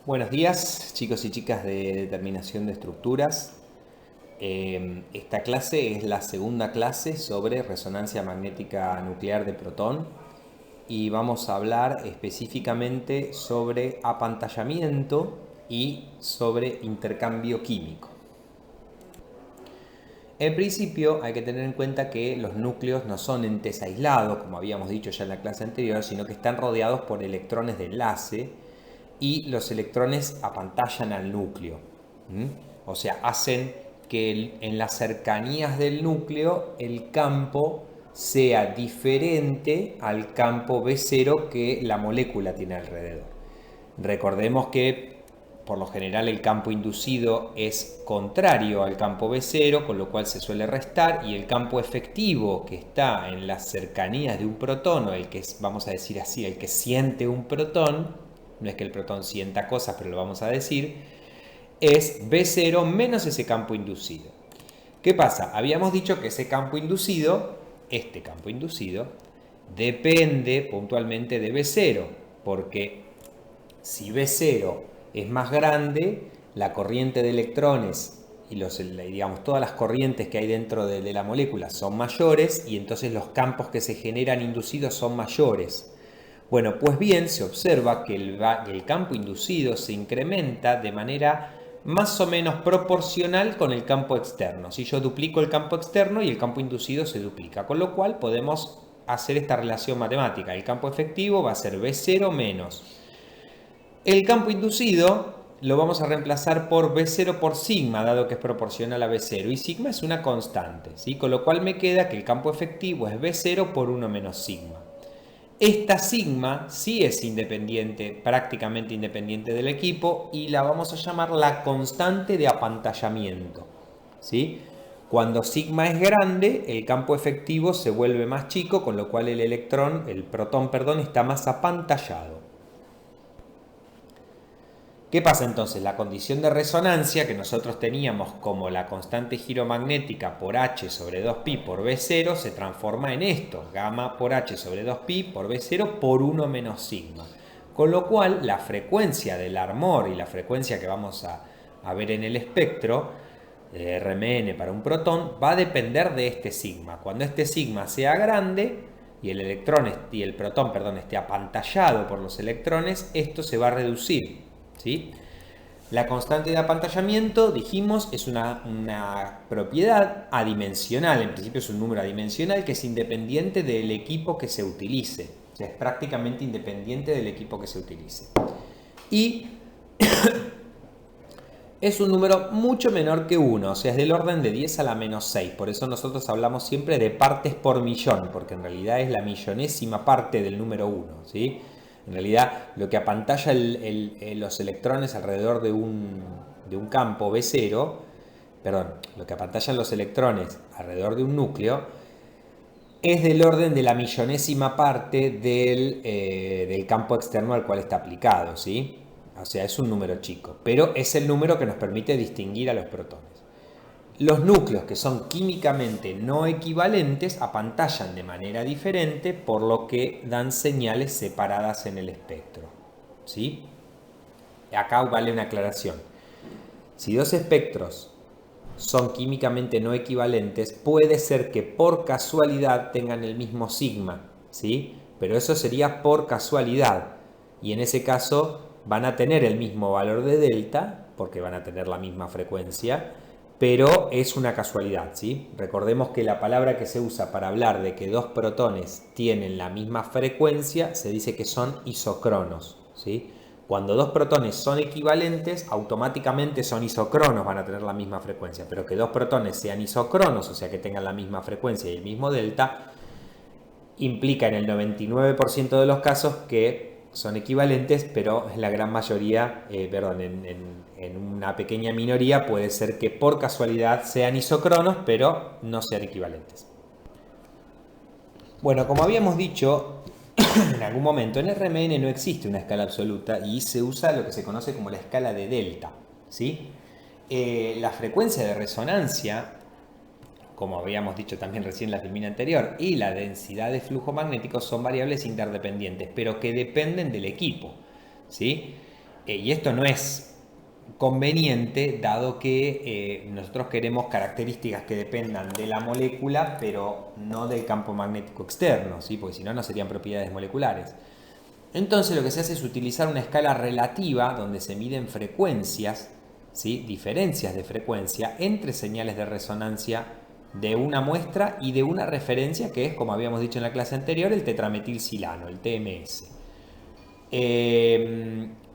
Buenos días, chicos y chicas de determinación de estructuras. Esta clase es la segunda clase sobre resonancia magnética nuclear de protón y vamos a hablar específicamente sobre apantallamiento y sobre intercambio químico. En principio hay que tener en cuenta que los núcleos no son entes aislados, como habíamos dicho ya en la clase anterior, sino que están rodeados por electrones de enlace y los electrones apantallan al núcleo. O sea, hacen que en las cercanías del núcleo el campo sea diferente al campo B0 que la molécula tiene alrededor. Recordemos que por lo general el campo inducido es contrario al campo B0, con lo cual se suele restar, y el campo efectivo que está en las cercanías de un protón, o el que es, vamos a decir así, el que siente un protón, no es que el protón sienta cosas, pero lo vamos a decir, es B0 menos ese campo inducido. ¿Qué pasa? Habíamos dicho que ese campo inducido, este campo inducido, depende puntualmente de B0, porque si B0 es más grande, la corriente de electrones y digamos, todas las corrientes que hay dentro de la molécula son mayores y entonces los campos que se generan inducidos son mayores. Bueno, pues bien, se observa que el campo inducido se incrementa de manera más o menos proporcional con el campo externo. Si yo duplico el campo externo y el campo inducido se duplica, con lo cual podemos hacer esta relación matemática. El campo efectivo va a ser B0 menos el campo inducido lo vamos a reemplazar por B0 por sigma, dado que es proporcional a B0. Y sigma es una constante, ¿sí? Con lo cual me queda que el campo efectivo es B0 por 1 menos sigma. Esta sigma sí es independiente, prácticamente independiente del equipo, y la vamos a llamar la constante de apantallamiento, ¿sí? Cuando sigma es grande, el campo efectivo se vuelve más chico, con lo cual el protón, está más apantallado. ¿Qué pasa entonces? La condición de resonancia que nosotros teníamos como la constante giromagnética por h sobre 2pi por B0 se transforma en esto, gamma por h sobre 2pi por B0 por 1 menos sigma. Con lo cual la frecuencia del armor y la frecuencia que vamos a ver en el espectro de RMN para un protón va a depender de este sigma. Cuando este sigma sea grande y el protón esté apantallado por los electrones, esto se va a reducir, ¿sí? La constante de apantallamiento, dijimos, es una propiedad adimensional. En principio es un número adimensional que es independiente del equipo que se utilice. O sea, es prácticamente independiente del equipo que se utilice. Y es un número mucho menor que 1, o sea, es del orden de 10 a la menos 6. Por eso nosotros hablamos siempre de partes por millón, porque en realidad es la millonésima parte del número 1, ¿sí? En realidad, lo que apantalla los electrones alrededor de un campo B0, lo que apantallan los electrones alrededor de un núcleo, es del orden de la millonésima parte del campo externo al cual está aplicado, ¿sí? O sea, es un número chico, pero es el número que nos permite distinguir a los protones. Los núcleos que son químicamente no equivalentes apantallan de manera diferente, por lo que dan señales separadas en el espectro, ¿sí? Acá vale una aclaración. Si dos espectros son químicamente no equivalentes, puede ser que por casualidad tengan el mismo sigma, ¿sí? Pero eso sería por casualidad, y en ese caso van a tener el mismo valor de delta, porque van a tener la misma frecuencia, pero es una casualidad, ¿sí? Recordemos que la palabra que se usa para hablar de que dos protones tienen la misma frecuencia se dice que son isocronos, ¿sí? Cuando dos protones son equivalentes, automáticamente son isocronos, van a tener la misma frecuencia. Pero que dos protones sean isocronos, o sea que tengan la misma frecuencia y el mismo delta, implica en el 99% de los casos que son equivalentes, pero en la gran mayoría, en una pequeña minoría puede ser que por casualidad sean isocronos, pero no sean equivalentes. Bueno, como habíamos dicho, en algún momento en RMN no existe una escala absoluta y se usa lo que se conoce como la escala de delta, ¿sí? La frecuencia de resonancia, como habíamos dicho también recién en la filmina anterior, y la densidad de flujo magnético son variables interdependientes, pero que dependen del equipo, ¿sí? Y esto no es conveniente, dado que nosotros queremos características que dependan de la molécula, pero no del campo magnético externo, ¿sí? Porque si no, no serían propiedades moleculares. Entonces lo que se hace es utilizar una escala relativa donde se miden frecuencias, ¿sí? Diferencias de frecuencia entre señales de resonancia de una muestra y de una referencia que es, como habíamos dicho en la clase anterior, el tetrametilsilano, el TMS.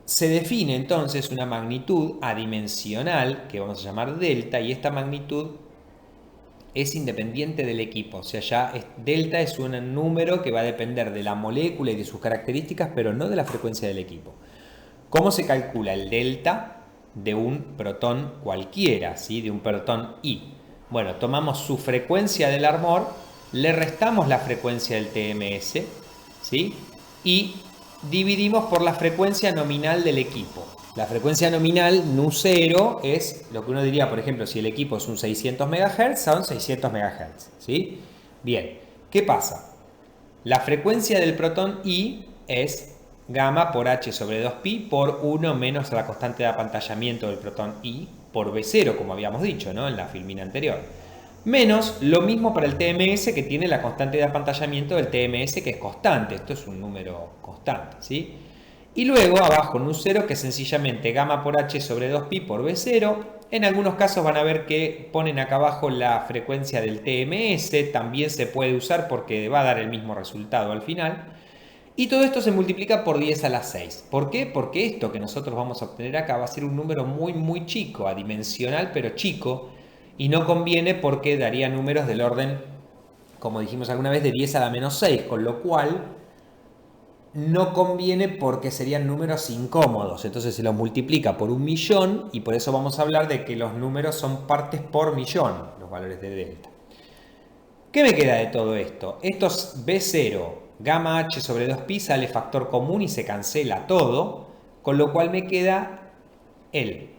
Se define entonces una magnitud adimensional que vamos a llamar delta, y esta magnitud es independiente del equipo. O sea, ya delta es un número que va a depender de la molécula y de sus características, pero no de la frecuencia del equipo. ¿Cómo se calcula el delta de un protón cualquiera, ¿sí? De un protón I? Bueno, tomamos su frecuencia del Larmor, le restamos la frecuencia del TMS, ¿sí? Y dividimos por la frecuencia nominal del equipo. La frecuencia nominal nu0 es lo que uno diría, por ejemplo, si el equipo es un 600 MHz, son 600 MHz, ¿sí? Bien, ¿qué pasa? La frecuencia del protón I es gamma por h sobre 2pi por 1 menos la constante de apantallamiento del protón I por B0, como habíamos dicho, ¿no? En la filmina anterior. Menos lo mismo para el TMS, que tiene la constante de apantallamiento del TMS, que es constante. Esto es un número constante, ¿sí? Y luego abajo nu0, que es sencillamente gamma por h sobre 2pi por B0. En algunos casos van a ver que ponen acá abajo la frecuencia del TMS, también se puede usar porque va a dar el mismo resultado al final. Y todo esto se multiplica por 10 a la 6. ¿Por qué? Porque esto que nosotros vamos a obtener acá va a ser un número muy muy chico, adimensional pero chico, y no conviene porque daría números del orden, como dijimos alguna vez, de 10 a la menos 6, con lo cual no conviene porque serían números incómodos. Entonces se los multiplica por 1.000.000 y por eso vamos a hablar de que los números son partes por millón, los valores de delta. ¿Qué me queda de todo esto? Esto es B0, gamma h sobre 2pi, sale factor común y se cancela todo, con lo cual me queda el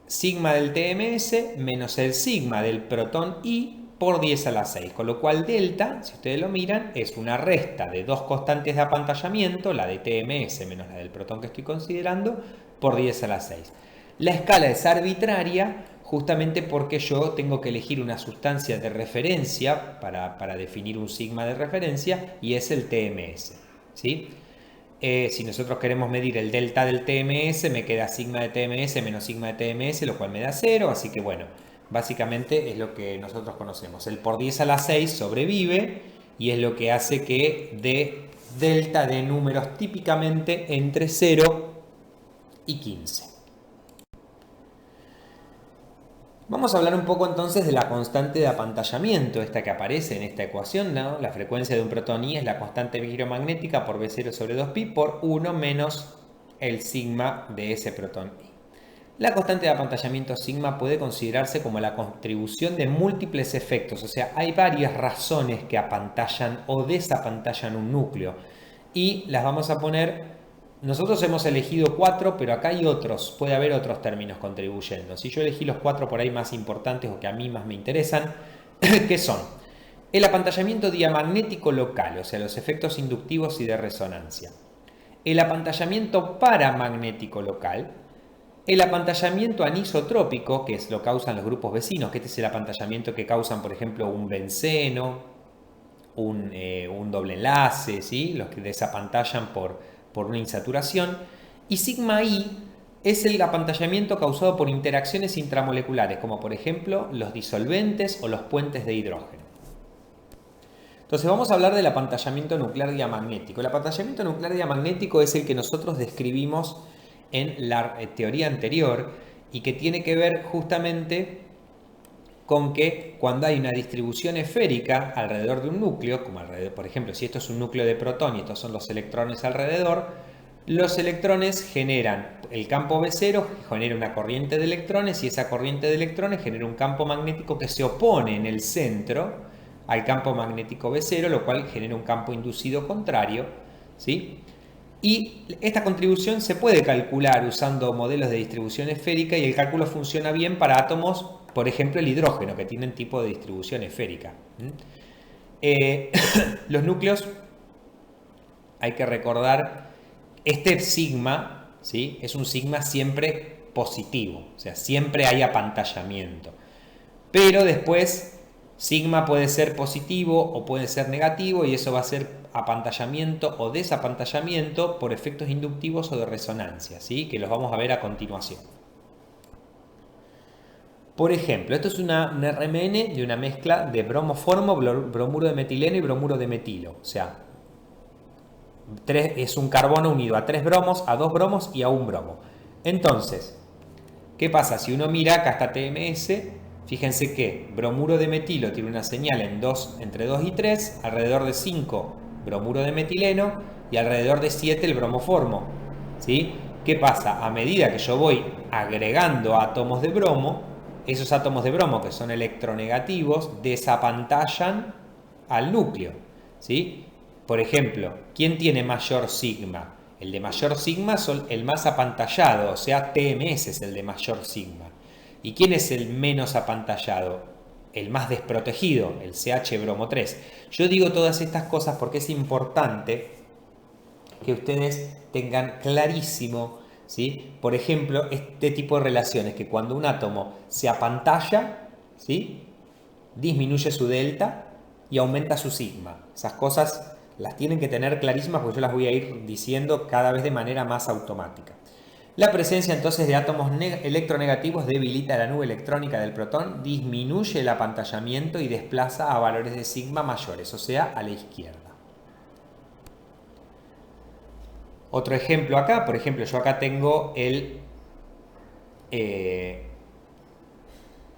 sigma del TMS menos el sigma del protón I por 10 a la 6, con lo cual delta, si ustedes lo miran, es una resta de dos constantes de apantallamiento, la de TMS menos la del protón que estoy considerando, por 10 a la 6. La escala es arbitraria justamente porque yo tengo que elegir una sustancia de referencia para definir un sigma de referencia, y es el TMS, ¿sí? Si nosotros queremos medir el delta del TMS, me queda sigma de TMS menos sigma de TMS, lo cual me da 0, así que bueno, básicamente es lo que nosotros conocemos. El por 10 a la 6 sobrevive y es lo que hace que dé delta de números típicamente entre 0 y 15. Vamos a hablar un poco entonces de la constante de apantallamiento, esta que aparece en esta ecuación, ¿no? La frecuencia de un protón I es la constante vigiromagnética por B0 sobre 2pi por 1 menos el sigma de ese protón I. La constante de apantallamiento sigma puede considerarse como la contribución de múltiples efectos, o sea, hay varias razones que apantallan o desapantallan un núcleo, y las vamos a poner. Nosotros hemos elegido 4, pero acá hay otros, puede haber otros términos contribuyendo. Si yo elegí los 4 por ahí más importantes o que a mí más me interesan, ¿qué son? El apantallamiento diamagnético local, o sea, los efectos inductivos y de resonancia. El apantallamiento paramagnético local. El apantallamiento anisotrópico, que lo causan los grupos vecinos, que este es el apantallamiento que causan, por ejemplo, un benceno, un doble enlace, ¿sí? Los que desapantallan por una insaturación. Y sigma I es el apantallamiento causado por interacciones intramoleculares, como por ejemplo los disolventes o los puentes de hidrógeno. Entonces vamos a hablar del apantallamiento nuclear diamagnético. El apantallamiento nuclear diamagnético es el que nosotros describimos en la teoría anterior y que tiene que ver justamente con que cuando hay una distribución esférica alrededor de un núcleo, como alrededor, por ejemplo, si esto es un núcleo de protón y estos son los electrones alrededor, los electrones generan el campo B0, genera una corriente de electrones, y esa corriente de electrones genera un campo magnético que se opone en el centro al campo magnético B0, lo cual genera un campo inducido contrario, ¿sí? Y esta contribución se puede calcular usando modelos de distribución esférica, y el cálculo funciona bien para átomos, por ejemplo el hidrógeno, que tienen tipo de distribución esférica. Los núcleos, hay que recordar, este sigma ¿sí? Es un sigma siempre positivo, o sea, siempre hay apantallamiento. Pero después, sigma puede ser positivo o puede ser negativo y eso va a ser apantallamiento o desapantallamiento por efectos inductivos o de resonancia, ¿sí? Que los vamos a ver a continuación. Por ejemplo, esto es un RMN de una mezcla de bromoformo, bromuro de metileno y bromuro de metilo. O sea, es un carbono unido a 3 bromos, a 2 bromos y a un bromo. Entonces, ¿qué pasa? Si uno mira, acá está TMS, fíjense que bromuro de metilo tiene una señal entre 2 y 3, alrededor de 5 bromuro de metileno y alrededor de 7 el bromoformo, ¿sí? ¿Qué pasa? A medida que yo voy agregando átomos de bromo, esos átomos de bromo que son electronegativos desapantallan al núcleo, ¿sí? Por ejemplo, ¿quién tiene mayor sigma? El de mayor sigma son el más apantallado, o sea, TMS es el de mayor sigma. ¿Y quién es el menos apantallado? El más desprotegido, el CH bromo 3. Yo digo todas estas cosas porque es importante que ustedes tengan clarísimo, ¿sí? Por ejemplo, este tipo de relaciones, que cuando un átomo se apantalla, ¿sí? Disminuye su delta y aumenta su sigma. Esas cosas las tienen que tener clarísimas porque yo las voy a ir diciendo cada vez de manera más automática. La presencia entonces de átomos electronegativos debilita la nube electrónica del protón, disminuye el apantallamiento y desplaza a valores de sigma mayores, o sea, a la izquierda. Otro ejemplo acá, por ejemplo, yo acá tengo el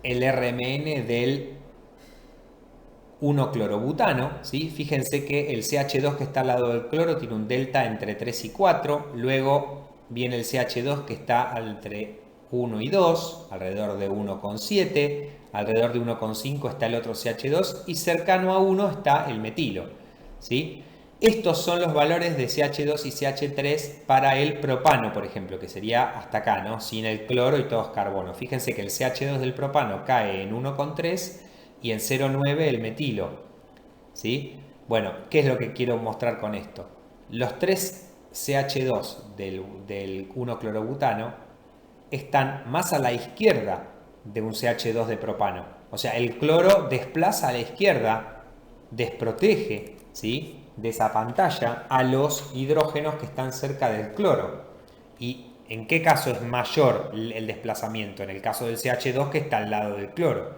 RMN del 1-clorobutano, ¿sí? Fíjense que el CH2 que está al lado del cloro tiene un delta entre 3 y 4, luego viene el CH2 que está entre 1 y 2, alrededor de 1,7, alrededor de 1,5 está el otro CH2 y cercano a 1 está el metilo, ¿sí? Estos son los valores de CH2 y CH3 para el propano, por ejemplo, que sería hasta acá, ¿no? Sin el cloro y todos carbonos. Fíjense que el CH2 del propano cae en 1,3 y en 0,9 el metilo, ¿sí? Bueno, ¿qué es lo que quiero mostrar con esto? Los 3 CH2 del 1-clorobutano están más a la izquierda de un CH2 de propano. O sea, el cloro desplaza a la izquierda, desprotege, ¿sí? Desapantalla a los hidrógenos que están cerca del cloro. ¿Y en qué caso es mayor el desplazamiento? En el caso del CH2 que está al lado del cloro,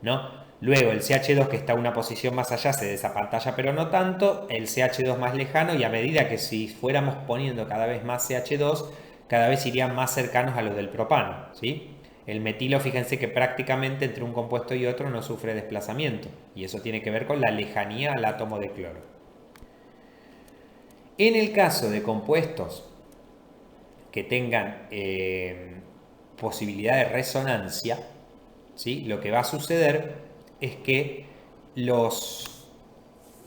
¿no? Luego el CH2 que está una posición más allá se desapantalla pero no tanto, el CH2 más lejano, y a medida que si fuéramos poniendo cada vez más CH2, cada vez irían más cercanos a los del propano, ¿sí? El metilo, fíjense que prácticamente entre un compuesto y otro no sufre desplazamiento, y eso tiene que ver con la lejanía al átomo de cloro. En el caso de compuestos que tengan posibilidad de resonancia, ¿sí? Lo que va a suceder es que los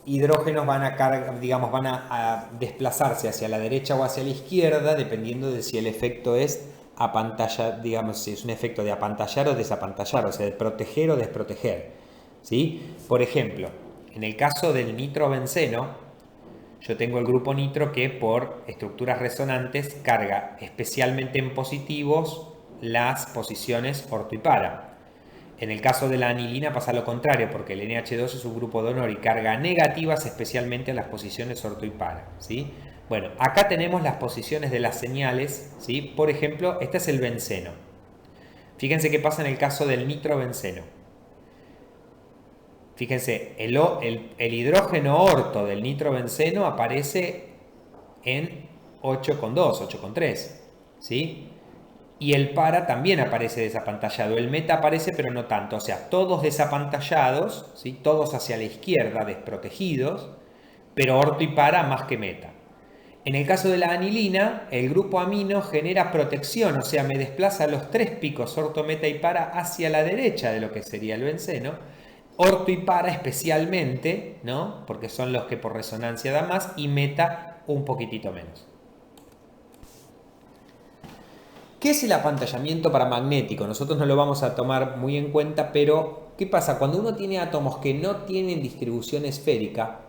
hidrógenos van a desplazarse hacia la derecha o hacia la izquierda, dependiendo de si el efecto es apantallar, digamos, si es un efecto de apantallar o desapantallar, o sea, de proteger o desproteger, ¿sí? Por ejemplo, en el caso del nitrobenceno, yo tengo el grupo nitro que por estructuras resonantes carga especialmente en positivos las posiciones orto y para. En el caso de la anilina pasa lo contrario, porque el NH2 es un grupo de honor y carga negativas especialmente en las posiciones orto y para, ¿sí? Bueno, acá tenemos las posiciones de las señales, ¿sí? Por ejemplo, este es el benceno. Fíjense qué pasa en el caso del nitrobenceno. Fíjense, el hidrógeno orto del nitrobenceno aparece en 8,2, 8,3, ¿sí? Y el para también aparece desapantallado. El meta aparece pero no tanto. O sea, todos desapantallados, ¿sí? Todos hacia la izquierda, desprotegidos, pero orto y para más que meta. En el caso de la anilina, el grupo amino genera protección, o sea, me desplaza los 3 picos orto, meta y para hacia la derecha de lo que sería el benceno. Orto y para especialmente, ¿no? Porque son los que por resonancia dan más, y meta un poquitito menos. ¿Qué es el apantallamiento paramagnético? Nosotros no lo vamos a tomar muy en cuenta, pero ¿qué pasa? Cuando uno tiene átomos que no tienen distribución esférica,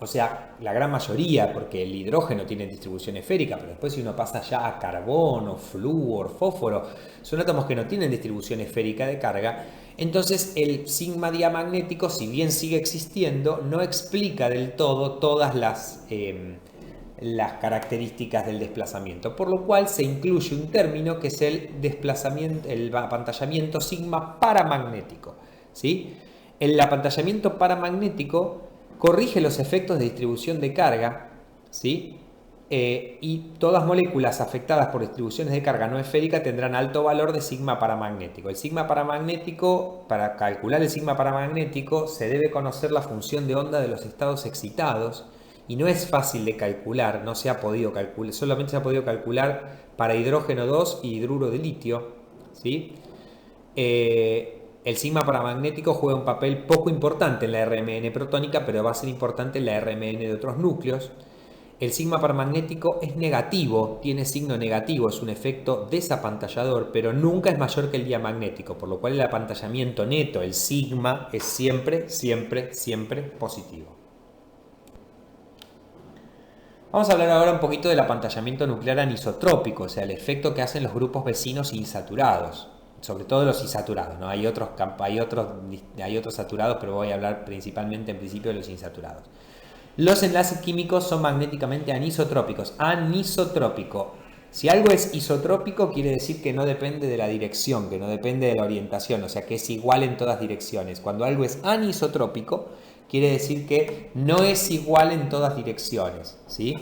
O sea, la gran mayoría, porque el hidrógeno tiene distribución esférica, pero después si uno pasa ya a carbono, flúor, fósforo, son átomos que no tienen distribución esférica de carga. Entonces el sigma diamagnético, si bien sigue existiendo, no explica del todo todas las características del desplazamiento, por lo cual se incluye un término que es el desplazamiento, el apantallamiento sigma paramagnético, ¿sí? El apantallamiento paramagnético corrige los efectos de distribución de carga, ¿sí? Y todas moléculas afectadas por distribuciones de carga no esférica tendrán alto valor de sigma paramagnético. El sigma paramagnético, para calcular el sigma paramagnético, se debe conocer la función de onda de los estados excitados y no es fácil de calcular, no se ha podido calcular, solamente se ha podido calcular para hidrógeno 2 y hidruro de litio, ¿sí? El sigma paramagnético juega un papel poco importante en la RMN protónica, pero va a ser importante en la RMN de otros núcleos. El sigma paramagnético es negativo, tiene signo negativo, es un efecto desapantallador, pero nunca es mayor que el diamagnético, por lo cual el apantallamiento neto, el sigma, es siempre, siempre, siempre positivo. Vamos a hablar ahora un poquito del apantallamiento nuclear anisotrópico, o sea, el efecto que hacen los grupos vecinos insaturados, sobre todo los insaturados, ¿no? Hay otros saturados, pero voy a hablar principalmente en principio de los insaturados. Los enlaces químicos son magnéticamente anisotrópicos. Anisotrópico. Si algo es isotrópico, quiere decir que no depende de la dirección, que no depende de la orientación, o sea que es igual en todas direcciones. Cuando algo es anisotrópico, quiere decir que no es igual en todas direcciones, ¿sí?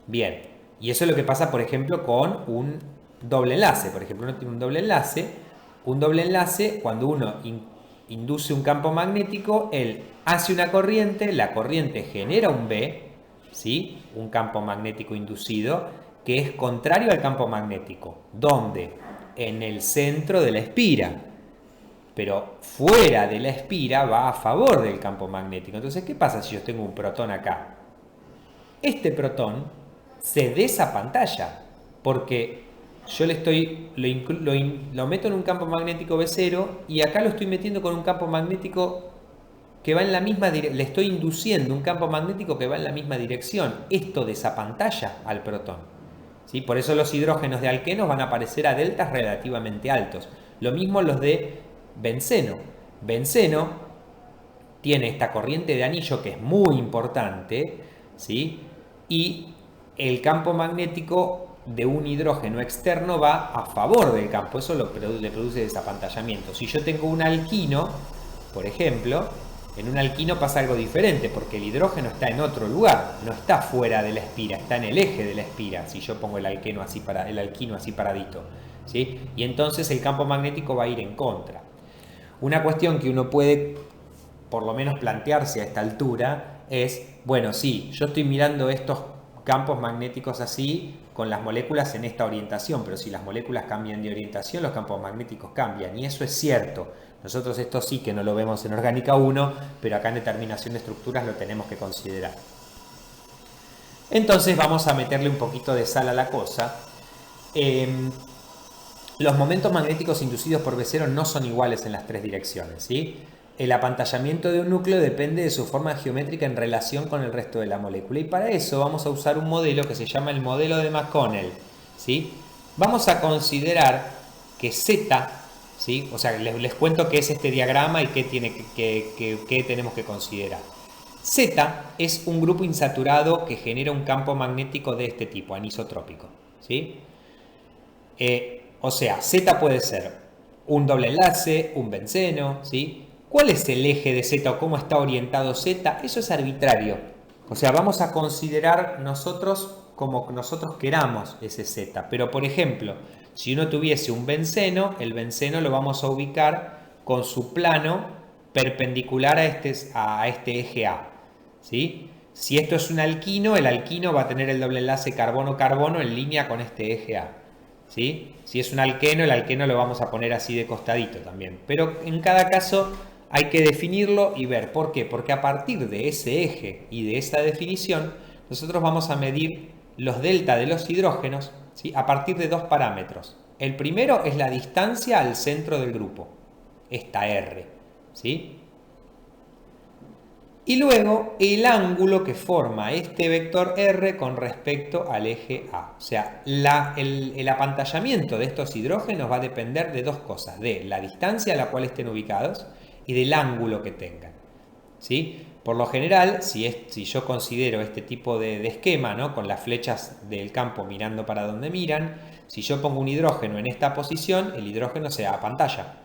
Bien, y eso es lo que pasa, por ejemplo, con un doble enlace. Por ejemplo, uno tiene un doble enlace, cuando uno induce un campo magnético, él hace una corriente, la corriente genera un B, ¿sí? Un campo magnético inducido, que es contrario al campo magnético. ¿Dónde? En el centro de la espira. Pero fuera de la espira va a favor del campo magnético. Entonces, ¿qué pasa si yo tengo un protón acá? Este protón se desapantalla porque yo lo meto en un campo magnético B0 y acá lo estoy metiendo con un campo magnético que va en la misma dirección, le estoy induciendo un campo magnético que va en la misma dirección. Esto desapantalla al protón, ¿sí? Por eso los hidrógenos de alquenos van a aparecer a deltas relativamente altos. Lo mismo los de benceno. Benceno tiene esta corriente de anillo que es muy importante, ¿sí? Y el campo magnético de un hidrógeno externo va a favor del campo, eso le produce desapantallamiento. Si yo tengo un alquino, por ejemplo, en un alquino pasa algo diferente, porque el hidrógeno está en otro lugar, no está fuera de la espira, está en el eje de la espira, si yo pongo el alquino así paradito, ¿sí? Y entonces el campo magnético va a ir en contra. Una cuestión que uno puede por lo menos plantearse a esta altura es, bueno, sí, yo estoy mirando estos campos magnéticos así con las moléculas en esta orientación, pero si las moléculas cambian de orientación, los campos magnéticos cambian, y eso es cierto. Nosotros esto sí que no lo vemos en Orgánica 1, pero acá en determinación de estructuras lo tenemos que considerar. Entonces vamos a meterle un poquito de sal a la cosa. Los momentos magnéticos inducidos por B0 no son iguales en las tres direcciones, ¿sí? El apantallamiento de un núcleo depende de su forma geométrica en relación con el resto de la molécula. Y para eso vamos a usar un modelo que se llama el modelo de McConnell, ¿sí? Vamos a considerar que Z, ¿sí? O sea, les cuento qué es este diagrama y qué tenemos que considerar. Z es un grupo insaturado que genera un campo magnético de este tipo, anisotrópico, ¿sí? O sea, Z puede ser un doble enlace, un benceno, ¿sí? ¿Cuál es el eje de Z o cómo está orientado Z? Eso es arbitrario. O sea, vamos a considerar nosotros como nosotros queramos ese Z. Pero, por ejemplo, si uno tuviese un benceno, el benceno lo vamos a ubicar con su plano perpendicular a este eje A, ¿sí? Si esto es un alquino, el alquino va a tener el doble enlace carbono-carbono en línea con este eje A, ¿sí? Si es un alqueno, el alqueno lo vamos a poner así de costadito también. Pero en cada caso hay que definirlo y ver. ¿Por qué? Porque a partir de ese eje y de esa definición, nosotros vamos a medir los delta de los hidrógenos, ¿sí? A partir de dos parámetros. El primero es la distancia al centro del grupo, esta R, ¿sí? Y luego el ángulo que forma este vector R con respecto al eje A. O sea, el apantallamiento de estos hidrógenos va a depender de dos cosas, de la distancia a la cual estén ubicados y del ángulo que tengan. ¿Sí? Por lo general, si yo considero este tipo de esquema, ¿no? Con las flechas del campo mirando para donde miran, si yo pongo un hidrógeno en esta posición, el hidrógeno se apantalla.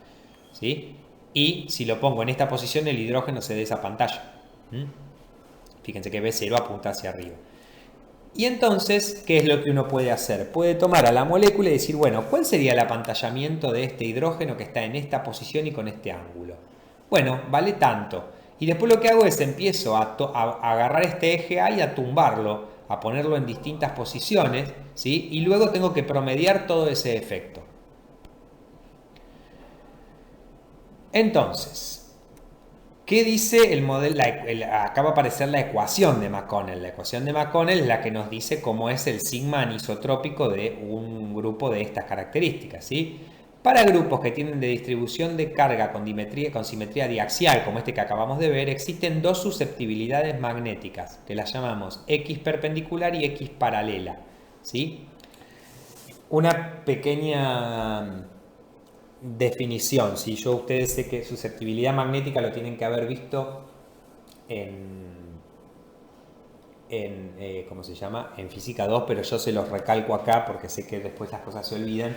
¿Sí? Y si lo pongo en esta posición, el hidrógeno se desapantalla. Fíjense que B0 apunta hacia arriba. Y entonces, ¿qué es lo que uno puede hacer? Puede tomar a la molécula y decir, bueno, ¿cuál sería el apantallamiento de este hidrógeno que está en esta posición y con este ángulo? Bueno, vale tanto. Y después lo que hago es empiezo a agarrar este eje A y a tumbarlo, a ponerlo en distintas posiciones, ¿sí? Y luego tengo que promediar todo ese efecto. Entonces, ¿qué dice el modelo? Acá va a aparecer la ecuación de McConnell. La ecuación de McConnell es la que nos dice cómo es el sigma anisotrópico de un grupo de estas características, ¿sí? Para grupos que tienen de distribución de carga con simetría diaxial, como este que acabamos de ver, existen dos susceptibilidades magnéticas, que las llamamos X perpendicular y X paralela, ¿sí? Una pequeña definición. Si yo ustedes sé que susceptibilidad magnética lo tienen que haber visto ¿cómo se llama? En física 2, pero yo se los recalco acá porque sé que después las cosas se olvidan.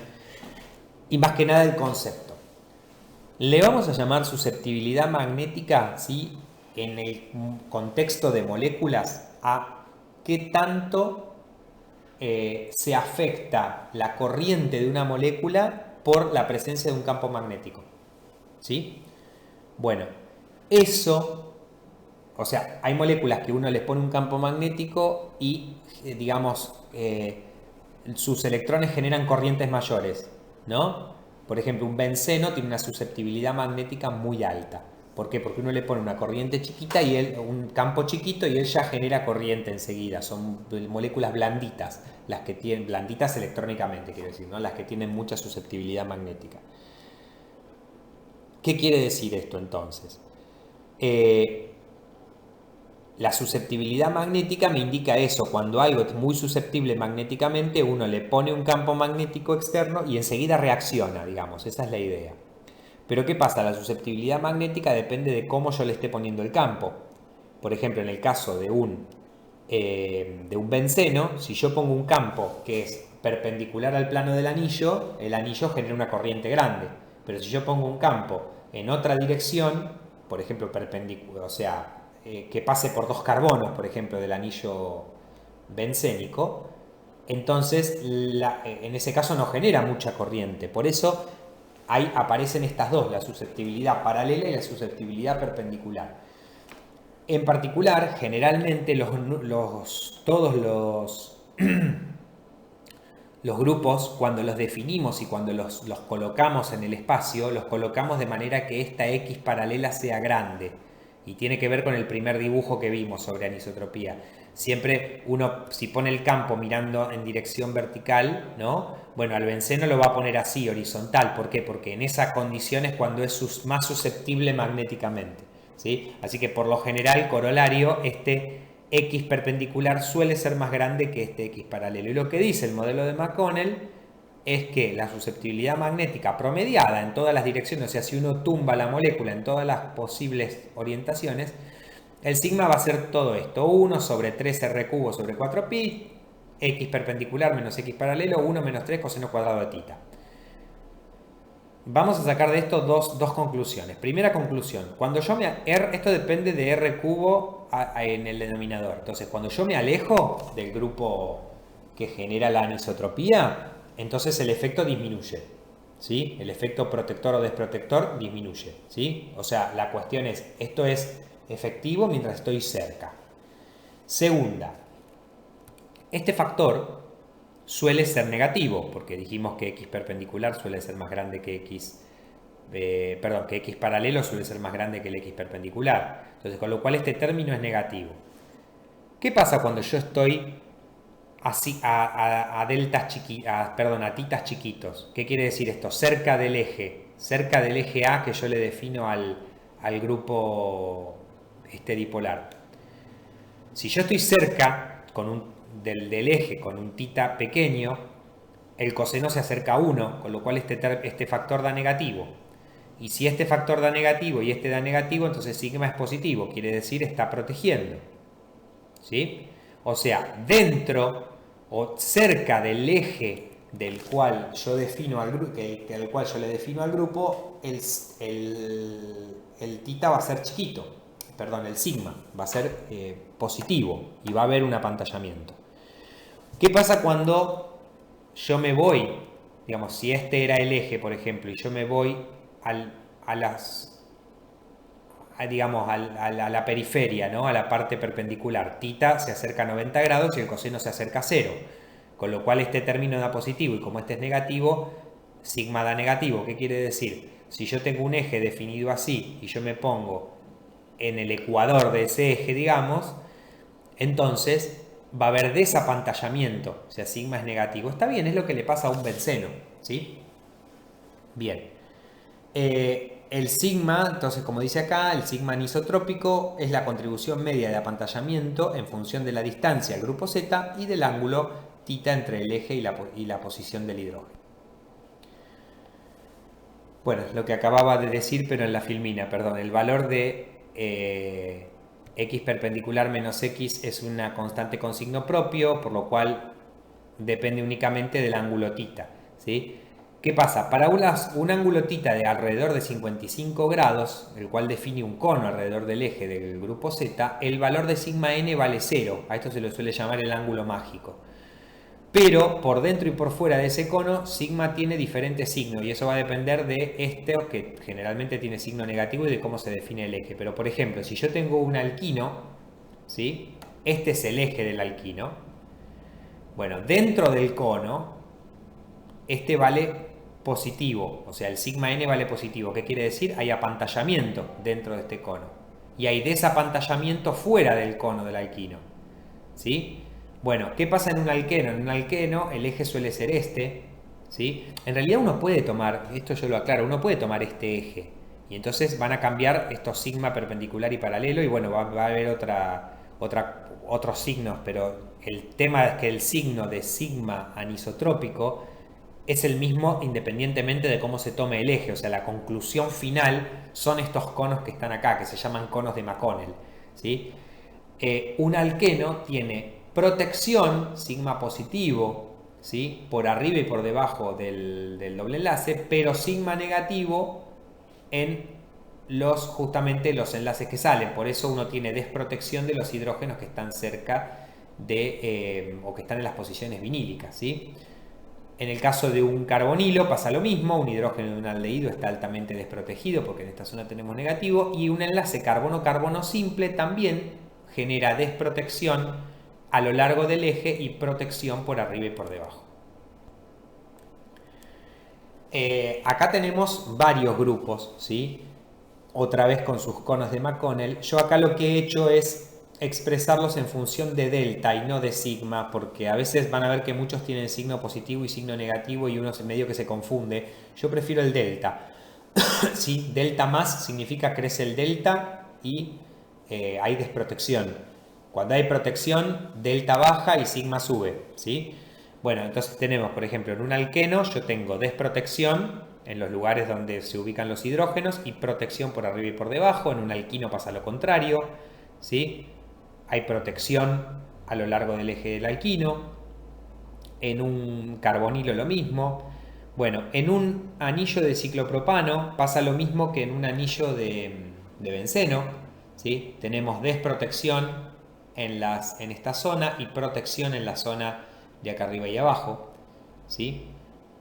Y más que nada el concepto. Le vamos a llamar susceptibilidad magnética, ¿sí? En el contexto de moléculas, a qué tanto se afecta la corriente de una molécula por la presencia de un campo magnético. ¿Sí? Bueno, eso, o sea, hay moléculas que uno les pone un campo magnético y, digamos, sus electrones generan corrientes mayores, ¿no? Por ejemplo, un benceno tiene una susceptibilidad magnética muy alta. ¿Por qué? Porque uno le pone una corriente chiquita y un campo chiquito y él ya genera corriente enseguida. Son moléculas blanditas, las que tienen, blanditas electrónicamente, quiero decir, ¿no? Las que tienen mucha susceptibilidad magnética. ¿Qué quiere decir esto entonces? La susceptibilidad magnética me indica eso, cuando algo es muy susceptible magnéticamente, uno le pone un campo magnético externo y enseguida reacciona, digamos, esa es la idea. Pero ¿qué pasa? La susceptibilidad magnética depende de cómo yo le esté poniendo el campo. Por ejemplo, en el caso de un benceno, si yo pongo un campo que es perpendicular al plano del anillo, el anillo genera una corriente grande. Pero si yo pongo un campo en otra dirección, por ejemplo, perpendicular, o sea, que pase por dos carbonos, por ejemplo, del anillo bencénico, entonces en ese caso no genera mucha corriente. Por eso ahí aparecen estas dos, la susceptibilidad paralela y la susceptibilidad perpendicular. En particular, generalmente todos los grupos, cuando los definimos y cuando los colocamos en el espacio, los colocamos de manera que esta X paralela sea grande. Y tiene que ver con el primer dibujo que vimos sobre anisotropía. Siempre uno, si pone el campo mirando en dirección vertical, ¿no? Bueno, al benceno lo va a poner así, horizontal. ¿Por qué? Porque en esa condición es cuando es más susceptible magnéticamente, ¿sí? Así que por lo general, corolario, este X perpendicular suele ser más grande que este X paralelo. Y lo que dice el modelo de McConnell es que la susceptibilidad magnética promediada en todas las direcciones, o sea, si uno tumba la molécula en todas las posibles orientaciones, el sigma va a ser todo esto, 1 sobre 3R cubo sobre 4pi, X perpendicular menos X paralelo, 1 menos 3 coseno cuadrado de tita. Vamos a sacar de esto dos conclusiones. Primera conclusión, cuando yo esto depende de R cubo en el denominador. Entonces, cuando yo me alejo del grupo que genera la anisotropía, entonces el efecto disminuye, ¿sí? El efecto protector o desprotector disminuye, ¿sí? O sea, la cuestión es, esto es efectivo mientras estoy cerca. Segunda, este factor suele ser negativo, porque dijimos que X perpendicular suele ser más grande que X, que X paralelo suele ser más grande que el X perpendicular. Entonces, con lo cual este término es negativo. ¿Qué pasa cuando yo estoy así a titas chiquitos? ¿Qué quiere decir esto? Cerca del eje A que yo le defino al grupo este dipolar. Si yo estoy cerca del eje con un tita pequeño, el coseno se acerca a 1, con lo cual este factor da negativo. Y si este factor da negativo y este da negativo, entonces sigma es positivo, quiere decir está protegiendo. ¿Sí? O sea, dentro o cerca del eje del cual yo defino al grupo, del cual yo le defino al grupo, el tita va a ser chiquito, perdón, el sigma va a ser positivo y va a haber un apantallamiento. ¿Qué pasa cuando yo me voy, digamos, si este era el eje, por ejemplo, y yo me voy a la periferia, ¿no? A la parte perpendicular? Tita se acerca a 90 grados y el coseno se acerca a 0. Con lo cual este término da positivo y como este es negativo, sigma da negativo. ¿Qué quiere decir? Si yo tengo un eje definido así y yo me pongo en el ecuador de ese eje, digamos, entonces va a haber desapantallamiento. O sea, sigma es negativo. Está bien, es lo que le pasa a un benceno, ¿sí? Bien. El sigma, entonces como dice acá, el sigma anisotrópico es la contribución media de apantallamiento en función de la distancia al grupo Z y del ángulo tita entre el eje y la posición del hidrógeno. Bueno, lo que acababa de decir, pero en la filmina, perdón, el valor de x perpendicular menos x es una constante con signo propio, por lo cual depende únicamente del ángulo tita, ¿sí? ¿Qué pasa? Para un ángulo tita de alrededor de 55 grados, el cual define un cono alrededor del eje del grupo Z, el valor de sigma n vale 0. A esto se lo suele llamar el ángulo mágico. Pero por dentro y por fuera de ese cono, sigma tiene diferentes signos y eso va a depender de este, que generalmente tiene signo negativo, y de cómo se define el eje. Pero por ejemplo, si yo tengo un alquino, ¿sí? Este es el eje del alquino. Bueno, dentro del cono, este vale positivo, o sea, el sigma n vale positivo. ¿Qué quiere decir? Hay apantallamiento dentro de este cono y hay desapantallamiento fuera del cono del alquino, ¿sí? Bueno, ¿qué pasa en un alqueno? En un alqueno el eje suele ser este, ¿sí? En realidad uno puede tomar, esto yo lo aclaro, uno puede tomar este eje y entonces van a cambiar estos sigma perpendicular y paralelo y bueno, va a haber otros signos, pero el tema es que el signo de sigma anisotrópico es el mismo independientemente de cómo se tome el eje. O sea, la conclusión final son estos conos que están acá, que se llaman conos de McConnell, ¿sí? Un alqueno tiene protección, sigma positivo, ¿sí? Por arriba y por debajo del doble enlace, pero sigma negativo en justamente los enlaces que salen. Por eso uno tiene desprotección de los hidrógenos que están cerca o que están en las posiciones vinílicas, ¿sí? En el caso de un carbonilo pasa lo mismo, un hidrógeno de un aldehído está altamente desprotegido porque en esta zona tenemos negativo, y un enlace carbono-carbono simple también genera desprotección a lo largo del eje y protección por arriba y por debajo. Acá tenemos varios grupos, ¿sí? Otra vez con sus conos de McConnell. Yo acá lo que he hecho es expresarlos en función de delta y no de sigma, porque a veces van a ver que muchos tienen signo positivo y signo negativo y uno medio que se confunde. Yo prefiero el delta. ¿Sí? Delta más significa crece el delta y hay desprotección. Cuando hay protección, delta baja y sigma sube, ¿sí? Bueno, entonces tenemos, por ejemplo, en un alqueno yo tengo desprotección en los lugares donde se ubican los hidrógenos y protección por arriba y por debajo. En un alquino pasa lo contrario, ¿sí? Hay protección a lo largo del eje del alquino. En un carbonilo lo mismo. Bueno, en un anillo de ciclopropano pasa lo mismo que en un anillo de benceno, ¿sí? Tenemos desprotección en esta zona y protección en la zona de acá arriba y abajo, ¿sí?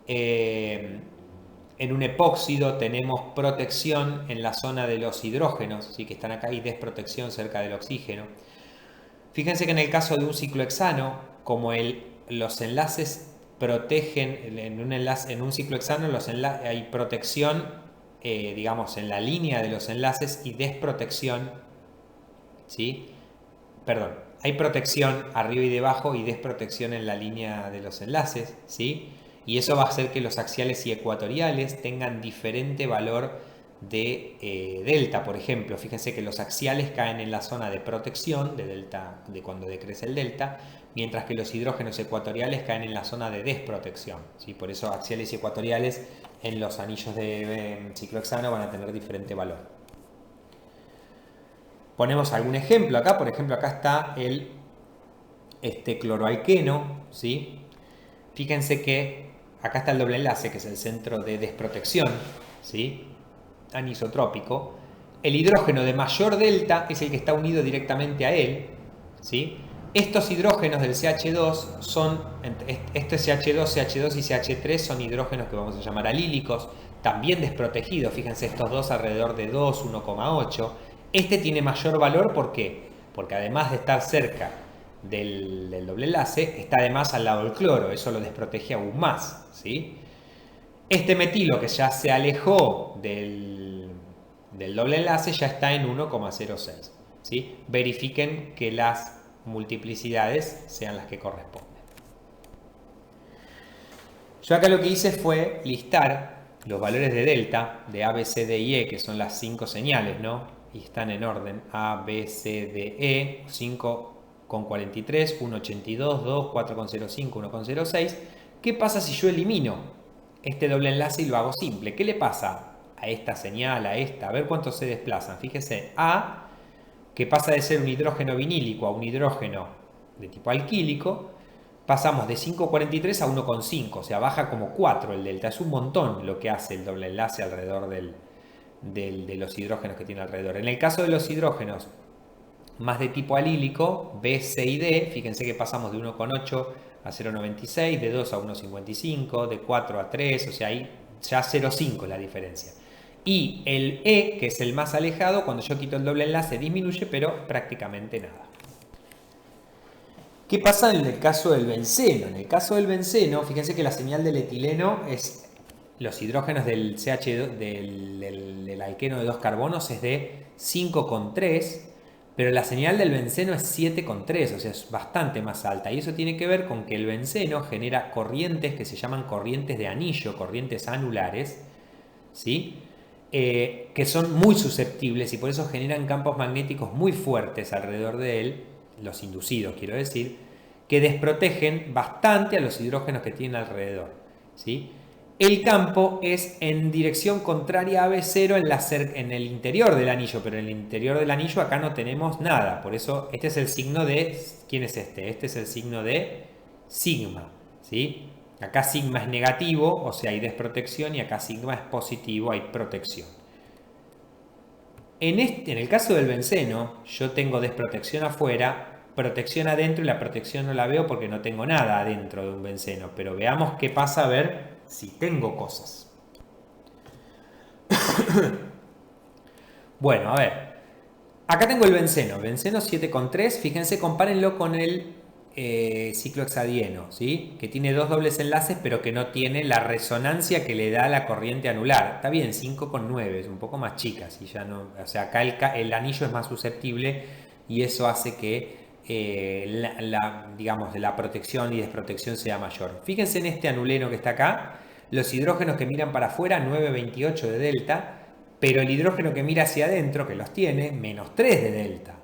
En un epóxido tenemos protección en la zona de los hidrógenos, ¿sí? Que están acá, y desprotección cerca del oxígeno. Fíjense que en el caso de un ciclohexano, como los enlaces protegen, en un ciclohexano hay protección, digamos, en la línea de los enlaces y desprotección, ¿sí? Perdón, hay protección arriba y debajo y desprotección en la línea de los enlaces, ¿sí? Y eso va a hacer que los axiales y ecuatoriales tengan diferente valor de delta, por ejemplo. Fíjense que los axiales caen en la zona de protección de delta, de cuando decrece el delta, mientras que los hidrógenos ecuatoriales caen en la zona de desprotección, ¿sí? Por eso axiales y ecuatoriales en los anillos de ciclohexano van a tener diferente valor. Ponemos algún ejemplo acá. Por ejemplo, acá está el cloroalqueno, ¿sí? Fíjense que acá está el doble enlace, que es el centro de desprotección, ¿sí? Anisotrópico. El hidrógeno de mayor delta es el que está unido directamente a él, ¿sí? Estos hidrógenos del CH2 son, este CH2, CH2 y CH3 son hidrógenos que vamos a llamar alílicos, también desprotegidos. Fíjense, estos dos alrededor de 2, 1,8. Este tiene mayor valor, ¿por qué? Porque además de estar cerca del doble enlace, está además al lado del cloro, eso lo desprotege aún más, ¿sí? Este metilo que ya se alejó del doble enlace ya está en 1,06, ¿sí? Verifiquen que las multiplicidades sean las que corresponden. Yo acá lo que hice fue listar los valores de delta de A, B, C, D y E, que son las 5 señales, ¿no? Y están en orden: A, B, C, D, E, 5,43, 1,82, 2, 4,05, 1,06. ¿Qué pasa si yo elimino este doble enlace y lo hago simple? ¿Qué le pasa a esta señal, a esta? A ver cuántos se desplazan. Fíjese, A, que pasa de ser un hidrógeno vinílico a un hidrógeno de tipo alquílico, pasamos de 5,43 a 1,5, o sea, baja como 4 el delta. Es un montón lo que hace el doble enlace alrededor de los hidrógenos que tiene alrededor. En el caso de los hidrógenos más de tipo alílico, B, C y D, fíjense que pasamos de 1,8 a 0,96, de 2 a 1,55, de 4 a 3, o sea, ahí ya 0,5 es la diferencia. Y el E, que es el más alejado, cuando yo quito el doble enlace disminuye, pero prácticamente nada. ¿Qué pasa en el caso del benceno? En el caso del benceno, fíjense que la señal del etileno es los hidrógenos del CH2, del alqueno de 2 carbonos es de 5,3, pero la señal del benceno es 7,3, o sea, es bastante más alta. Y eso tiene que ver con que el benceno genera corrientes que se llaman corrientes de anillo, corrientes anulares, ¿sí? Que son muy susceptibles y por eso generan campos magnéticos muy fuertes alrededor de él, los inducidos quiero decir, que desprotegen bastante a los hidrógenos que tienen alrededor, ¿sí? El campo es en dirección contraria a B0 en el interior del anillo, pero en el interior del anillo acá no tenemos nada, por eso este es el signo de... ¿Quién es este? Este es el signo de sigma, ¿sí? Acá sigma es negativo, o sea, hay desprotección, y acá sigma es positivo, hay protección. En el caso del benceno, yo tengo desprotección afuera, protección adentro, y la protección no la veo porque no tengo nada adentro de un benceno. Pero veamos qué pasa a ver si tengo cosas. Bueno, a ver. Acá tengo el benceno 7,3. Fíjense, compárenlo con el ciclohexadieno, ¿sí? Que tiene dos dobles enlaces, pero que no tiene la resonancia que le da la corriente anular. Está bien, 5,9, es un poco más chica, ¿sí? Ya no, o sea, acá el anillo es más susceptible y eso hace que digamos, la protección y desprotección sea mayor. Fíjense en este anuleno que está acá, los hidrógenos que miran para afuera, 9,28 de delta, pero el hidrógeno que mira hacia adentro, que los tiene, menos 3 de delta.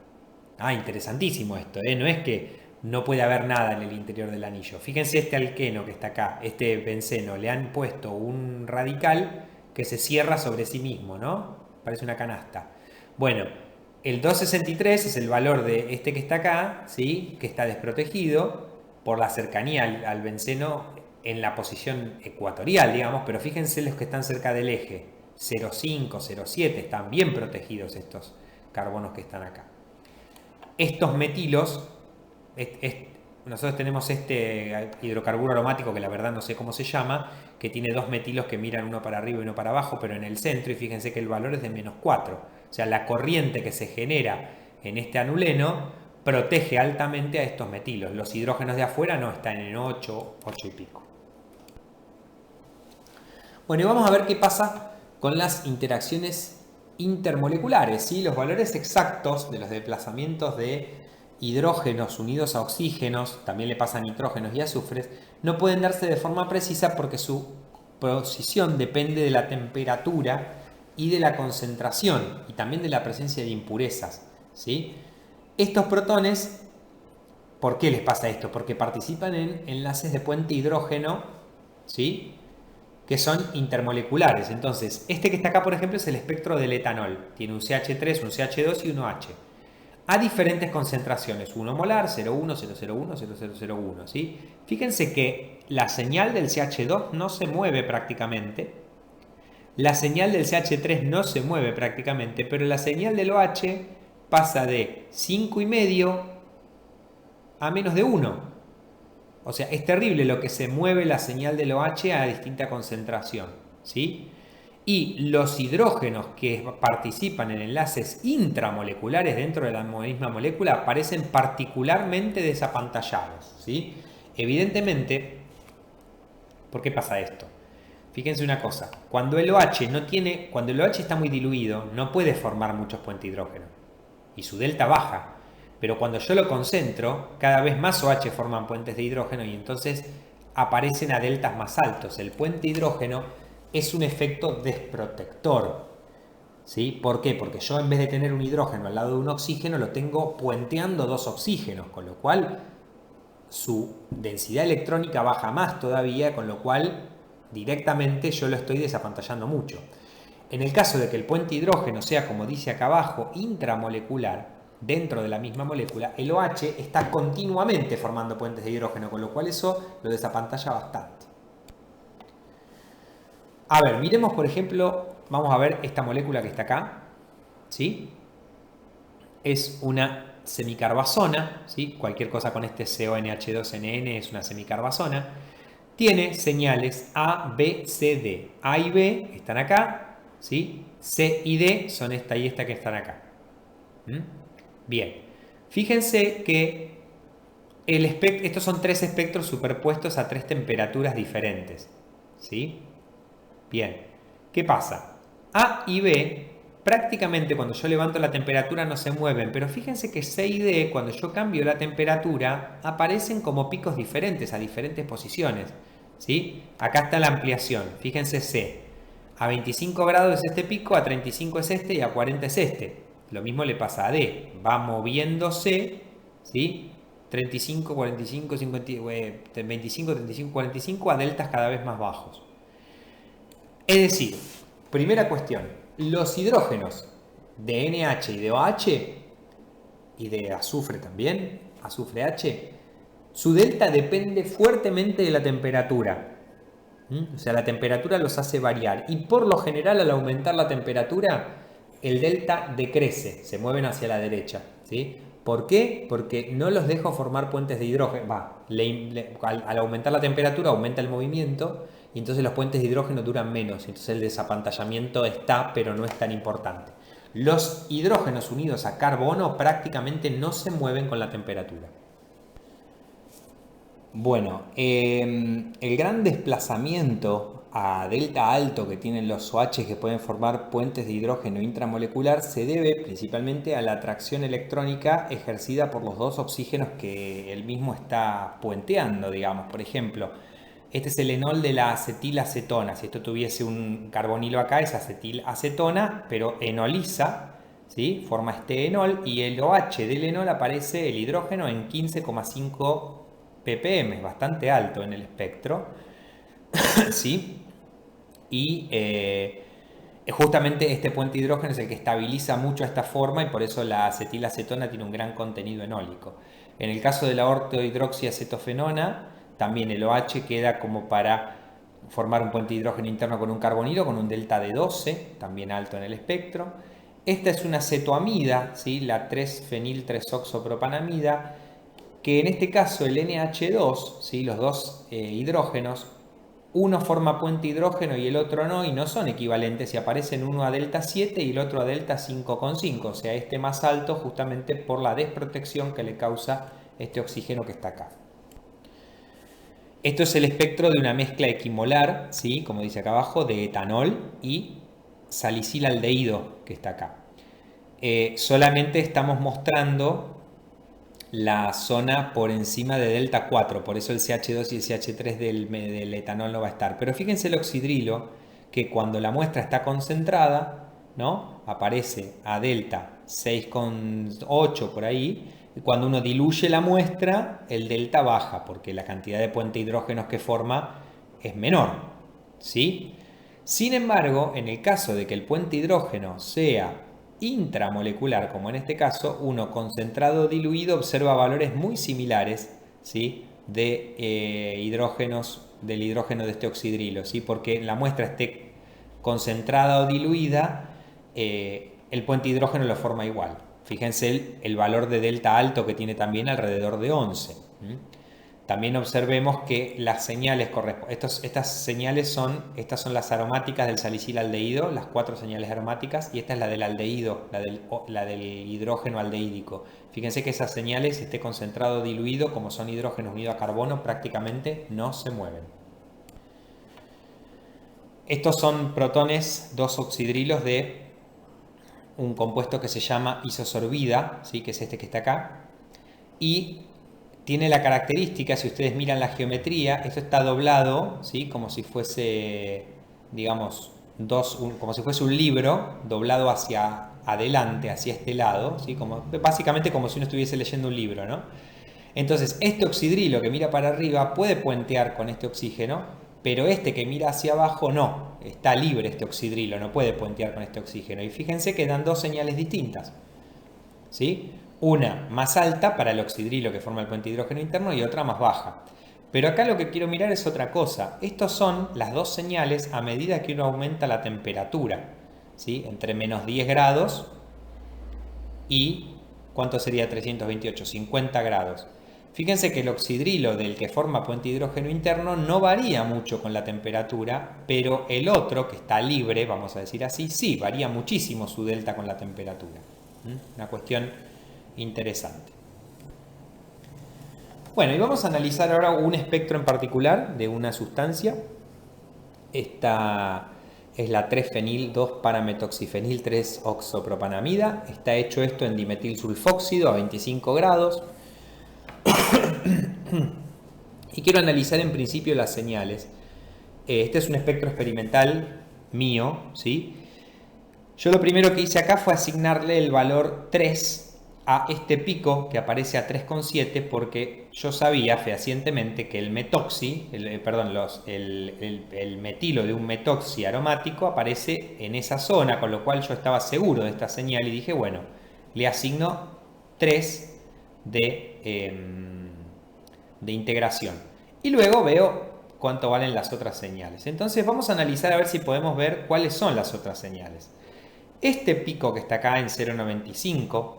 Ah, interesantísimo esto, ¿eh? No es que no puede haber nada en el interior del anillo. Fíjense este alqueno que está acá, este benceno, le han puesto un radical que se cierra sobre sí mismo, ¿no? Parece una canasta. Bueno, el 2,63 es el valor de este que está acá, ¿sí? Que está desprotegido por la cercanía al benceno en la posición ecuatorial, digamos, pero fíjense los que están cerca del eje, 0,5, 0,7, están bien protegidos estos carbonos que están acá. Estos metilos, nosotros tenemos este hidrocarburo aromático que la verdad no sé cómo se llama, que tiene dos metilos que miran uno para arriba y uno para abajo, pero en el centro, y fíjense que el valor es de menos 4. O sea, la corriente que se genera en este anuleno protege altamente a estos metilos. Los hidrógenos de afuera no, están en 8, 8 y pico. Bueno, y vamos a ver qué pasa con las interacciones intermoleculares, ¿sí? Los valores exactos de los desplazamientos de hidrógenos unidos a oxígenos, también le pasa a nitrógenos y azufres, no pueden darse de forma precisa porque su posición depende de la temperatura y de la concentración y también de la presencia de impurezas, ¿sí? Estos protones, ¿por qué les pasa esto? Porque participan en enlaces de puente hidrógeno, ¿sí? Que son intermoleculares. Entonces, este que está acá, por ejemplo, es el espectro del etanol. Tiene un CH3, un CH2 y un OH. A diferentes concentraciones, 1 molar, 0,1, 0,01, 0,001, ¿sí? Fíjense que la señal del CH2 no se mueve prácticamente, la señal del CH3 no se mueve prácticamente, pero la señal del OH pasa de 5,5 a menos de 1. O sea, es terrible lo que se mueve la señal del OH a distinta concentración, ¿sí? Y los hidrógenos que participan en enlaces intramoleculares dentro de la misma molécula aparecen particularmente desapantallados, ¿sí? Evidentemente, ¿por qué pasa esto? Fíjense una cosa, cuando el OH está muy diluido, no puede formar muchos puentes hidrógenos y su delta baja. Pero cuando yo lo concentro, cada vez más OH forman puentes de hidrógeno y entonces aparecen a deltas más altos. El puente hidrógeno es un efecto desprotector, ¿sí? ¿Por qué? Porque yo en vez de tener un hidrógeno al lado de un oxígeno, lo tengo puenteando dos oxígenos, con lo cual su densidad electrónica baja más todavía, con lo cual directamente yo lo estoy desapantallando mucho. En el caso de que el puente hidrógeno sea, como dice acá abajo, intramolecular, dentro de la misma molécula, el OH está continuamente formando puentes de hidrógeno, con lo cual eso lo desapantalla bastante. A ver, miremos por ejemplo, vamos a ver esta molécula que está acá, ¿sí? Es una semicarbazona, ¿sí? Cualquier cosa con este CONH2NN es una semicarbazona. Tiene señales A, B, C, D. A y B están acá, ¿sí? C y D son esta y esta que están acá. Bien, fíjense que estos son tres espectros superpuestos a tres temperaturas diferentes, ¿sí? Bien, ¿qué pasa? A y B prácticamente cuando yo levanto la temperatura no se mueven, pero fíjense que C y D cuando yo cambio la temperatura aparecen como picos diferentes a diferentes posiciones, ¿sí? Acá está la ampliación, fíjense C. A 25 grados es este pico, a 35 es este y a 40 es este. Lo mismo le pasa a D, va moviéndose, ¿sí? 35, 45, 50, 25, 35, 45 a deltas cada vez más bajos. Es decir, primera cuestión, los hidrógenos de NH y de OH y de azufre también, azufre H, su delta depende fuertemente de la temperatura. O sea, la temperatura los hace variar y por lo general al aumentar la temperatura el delta decrece, se mueven hacia la derecha, ¿sí? ¿Por qué? Porque no los dejo formar puentes de hidrógeno. Al aumentar la temperatura aumenta el movimiento y entonces los puentes de hidrógeno duran menos. Entonces el desapantallamiento está, pero no es tan importante. Los hidrógenos unidos a carbono prácticamente no se mueven con la temperatura. Bueno, el gran desplazamiento a delta alto que tienen los OH que pueden formar puentes de hidrógeno intramolecular se debe principalmente a la atracción electrónica ejercida por los dos oxígenos que el mismo está puenteando, digamos. Por ejemplo, este es el enol de la acetilacetona. Si esto tuviese un carbonilo acá, es acetilacetona, pero enoliza, ¿sí? Forma este enol y el OH del enol aparece el hidrógeno en 15,5 ppm, es bastante alto en el espectro, ¿sí? Y justamente este puente de hidrógeno es el que estabiliza mucho esta forma y por eso la acetilacetona tiene un gran contenido enólico. En el caso de la ortohidroxiacetofenona, también el OH queda como para formar un puente de hidrógeno interno con un carbonilo con un delta de 12, también alto en el espectro. Esta es una cetoamida, ¿sí? La 3-fenil-3-oxopropanamida, que en este caso el NH2, ¿sí? Los dos hidrógenos, uno forma puente hidrógeno y el otro no, y no son equivalentes, y aparecen uno a delta 7 y el otro a delta 5,5, o sea, este más alto justamente por la desprotección que le causa este oxígeno que está acá. Esto es el espectro de una mezcla equimolar, ¿sí? Como dice acá abajo, de etanol y salicilaldehído que está acá. Solamente estamos mostrando la zona por encima de delta 4, por eso el CH2 y el CH3 del etanol no va a estar. Pero fíjense el oxidrilo, que cuando la muestra está concentrada, ¿no? Aparece a delta 6,8 por ahí. Y cuando uno diluye la muestra, el delta baja, porque la cantidad de puente hidrógenos que forma es menor, ¿sí? Sin embargo, en el caso de que el puente hidrógeno sea intramolecular, como en este caso, uno concentrado o diluido observa valores muy similares, ¿sí? De hidrógenos, del hidrógeno de este oxidrilo, ¿sí? Porque la muestra esté concentrada o diluida, el puente hidrógeno lo forma igual. Fíjense el valor de delta alto que tiene también alrededor de 11. También observemos que las señales estas son las aromáticas del salicilaldehído, las 4 señales aromáticas, y esta es la del aldehído, la del hidrógeno aldehídico. Fíjense que esas señales, esté concentrado o diluido, como son hidrógenos unidos a carbono, prácticamente no se mueven. Estos son protones 2 oxidrilos de un compuesto que se llama isosorbida, ¿sí? Que es este que está acá, y tiene la característica, si ustedes miran la geometría, esto está doblado, ¿sí? Como si fuese, digamos, como si fuese un libro doblado hacia adelante, hacia este lado, ¿sí? Básicamente como si uno estuviese leyendo un libro, ¿no? Entonces, este oxidrilo que mira para arriba puede puentear con este oxígeno, pero este que mira hacia abajo no, está libre este oxidrilo, no puede puentear con este oxígeno. Y fíjense que dan dos señales distintas, ¿sí? Una más alta para el oxidrilo que forma el puente hidrógeno interno y otra más baja. Pero acá lo que quiero mirar es otra cosa. Estos son las dos señales a medida que uno aumenta la temperatura, ¿sí? Entre menos 10 grados y, ¿cuánto sería 328? 50 grados. Fíjense que el oxidrilo del que forma puente hidrógeno interno no varía mucho con la temperatura, pero el otro, que está libre, vamos a decir así, sí, varía muchísimo su delta con la temperatura. Una cuestión interesante. Bueno, y vamos a analizar ahora un espectro en particular de una sustancia. Esta es la 3-fenil-2-parametoxifenil 3-oxopropanamida. Está hecho esto en dimetilsulfóxido a 25 grados. Y quiero analizar en principio las señales. Este es un espectro experimental mío, ¿sí? Yo lo primero que hice acá fue asignarle el valor 3 a este pico que aparece a 3,7 porque yo sabía fehacientemente que el metoxi, el metilo de un metoxi aromático aparece en esa zona, con lo cual yo estaba seguro de esta señal y dije, bueno, le asigno 3 de integración. Y luego veo cuánto valen las otras señales. Entonces vamos a analizar a ver si podemos ver cuáles son las otras señales. Este pico que está acá en 0,95,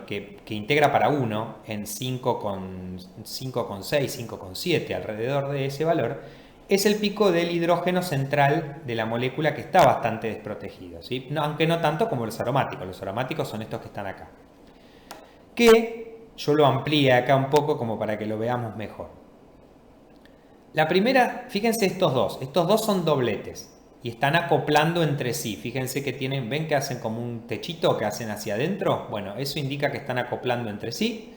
que integra para 1 en 5,6, 5,7, alrededor de ese valor, es el pico del hidrógeno central de la molécula que está bastante desprotegido, ¿sí? Aunque no tanto como los aromáticos. Los aromáticos son estos que están acá. Que yo lo amplié acá un poco como para que lo veamos mejor. La primera, fíjense estos dos son dobletes y están acoplando entre sí. Fíjense que ven que hacen como un techito que hacen hacia adentro. Bueno, eso indica que están acoplando entre sí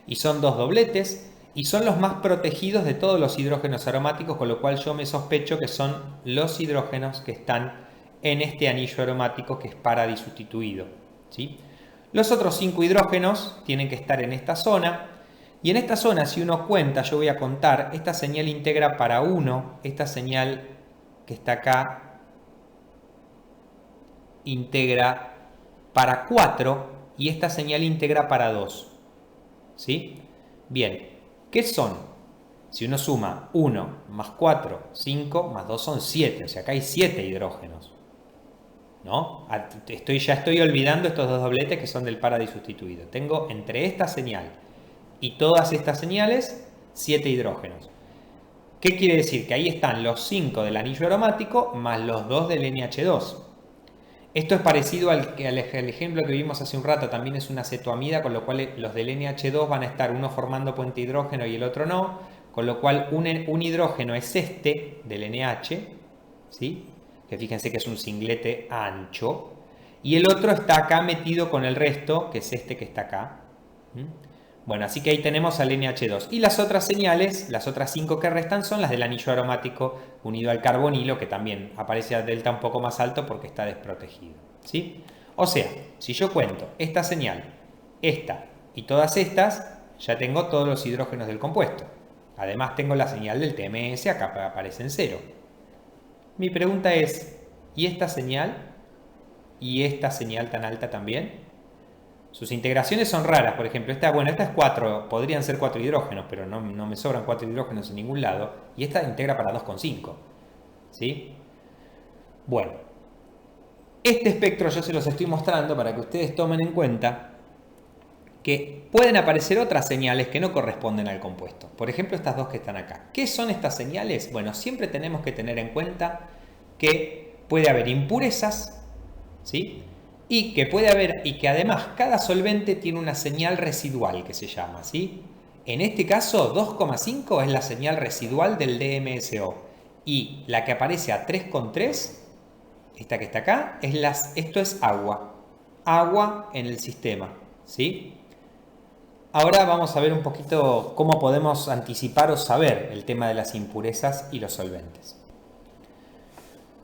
y son dos dobletes y son los más protegidos de todos los hidrógenos aromáticos, con lo cual yo me sospecho que son los hidrógenos que están en este anillo aromático que es paradisustituido, ¿sí? Los otros 5 hidrógenos tienen que estar en esta zona. Y en esta zona, si uno cuenta, yo voy a contar, esta señal integra para 1, esta señal que está acá integra para 4 y esta señal integra para 2. ¿Sí? Bien, ¿qué son? Si uno suma 1 más 4, 5 más 2 son 7, o sea, acá hay 7 hidrógenos, ¿no? Ya estoy olvidando estos dos dobletes que son del paradisustituido. Tengo entre esta señal y todas estas señales 7 hidrógenos. ¿Qué quiere decir? Que ahí están los 5 del anillo aromático más los 2 del NH2. Esto es parecido al ejemplo que vimos hace un rato, también es una cetoamida, con lo cual los del NH2 van a estar uno formando puente hidrógeno y el otro no, con lo cual un hidrógeno es este del NH, ¿sí? Que fíjense que es un singlete ancho, y el otro está acá metido con el resto, que es este que está acá. Bueno, así que ahí tenemos al NH2. Y las otras señales, las otras 5 que restan, son las del anillo aromático unido al carbonilo, que también aparece a delta un poco más alto porque está desprotegido. ¿sí? O sea, si yo cuento esta señal, esta y todas estas, ya tengo todos los hidrógenos del compuesto. Además tengo la señal del TMS, acá aparece en 0. Mi pregunta es, ¿y esta señal? ¿Y esta señal tan alta también? Sus integraciones son raras, por ejemplo, esta es 4, podrían ser 4 hidrógenos, pero no me sobran 4 hidrógenos en ningún lado, y esta integra para 2,5, ¿sí? Bueno, este espectro yo se los estoy mostrando para que ustedes tomen en cuenta que pueden aparecer otras señales que no corresponden al compuesto. Por ejemplo, estas dos que están acá. ¿Qué son estas señales? Bueno, siempre tenemos que tener en cuenta que puede haber impurezas, ¿sí? Y que además cada solvente tiene una señal residual que se llama, ¿sí? En este caso, 2,5 es la señal residual del DMSO. Y la que aparece a 3,3, esta que está acá, esto es agua. Agua en el sistema, ¿sí? Ahora vamos a ver un poquito cómo podemos anticipar o saber el tema de las impurezas y los solventes.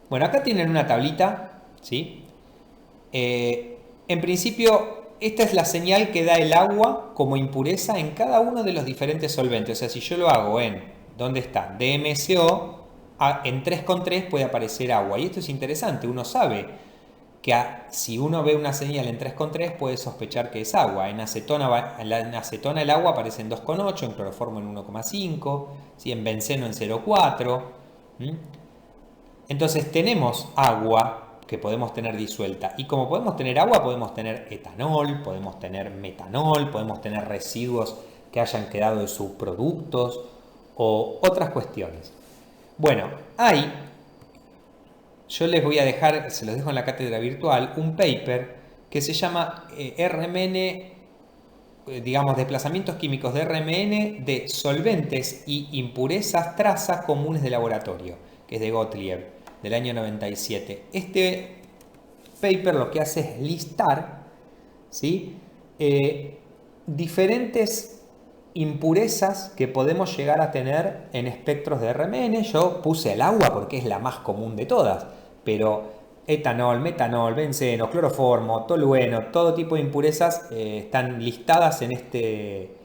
Bueno, acá tienen una tablita, ¿sí? En principio, esta es la señal que da el agua como impureza en cada uno de los diferentes solventes. O sea, si yo lo hago en, ¿dónde está? DMSO, en 3,3 puede aparecer agua. Y esto es interesante, uno sabe que si uno ve una señal en 3,3 puede sospechar que es agua. En acetona el agua aparece en 2,8, en cloroformo en 1,5, ¿sí? En benceno en 0,4. Entonces tenemos agua que podemos tener disuelta. Y como podemos tener agua, podemos tener etanol, podemos tener metanol, podemos tener residuos que hayan quedado de subproductos o otras cuestiones. Bueno, yo les voy a dejar, se los dejo en la cátedra virtual, un paper que se llama RMN, digamos, desplazamientos químicos de RMN de solventes y impurezas traza comunes de laboratorio, que es de Gottlieb, del año 97. Este paper lo que hace es listar, ¿sí? Diferentes impurezas que podemos llegar a tener en espectros de RMN. Yo puse el agua porque es la más común de todas, pero etanol, metanol, benceno, cloroformo, tolueno, todo tipo de impurezas están listadas en este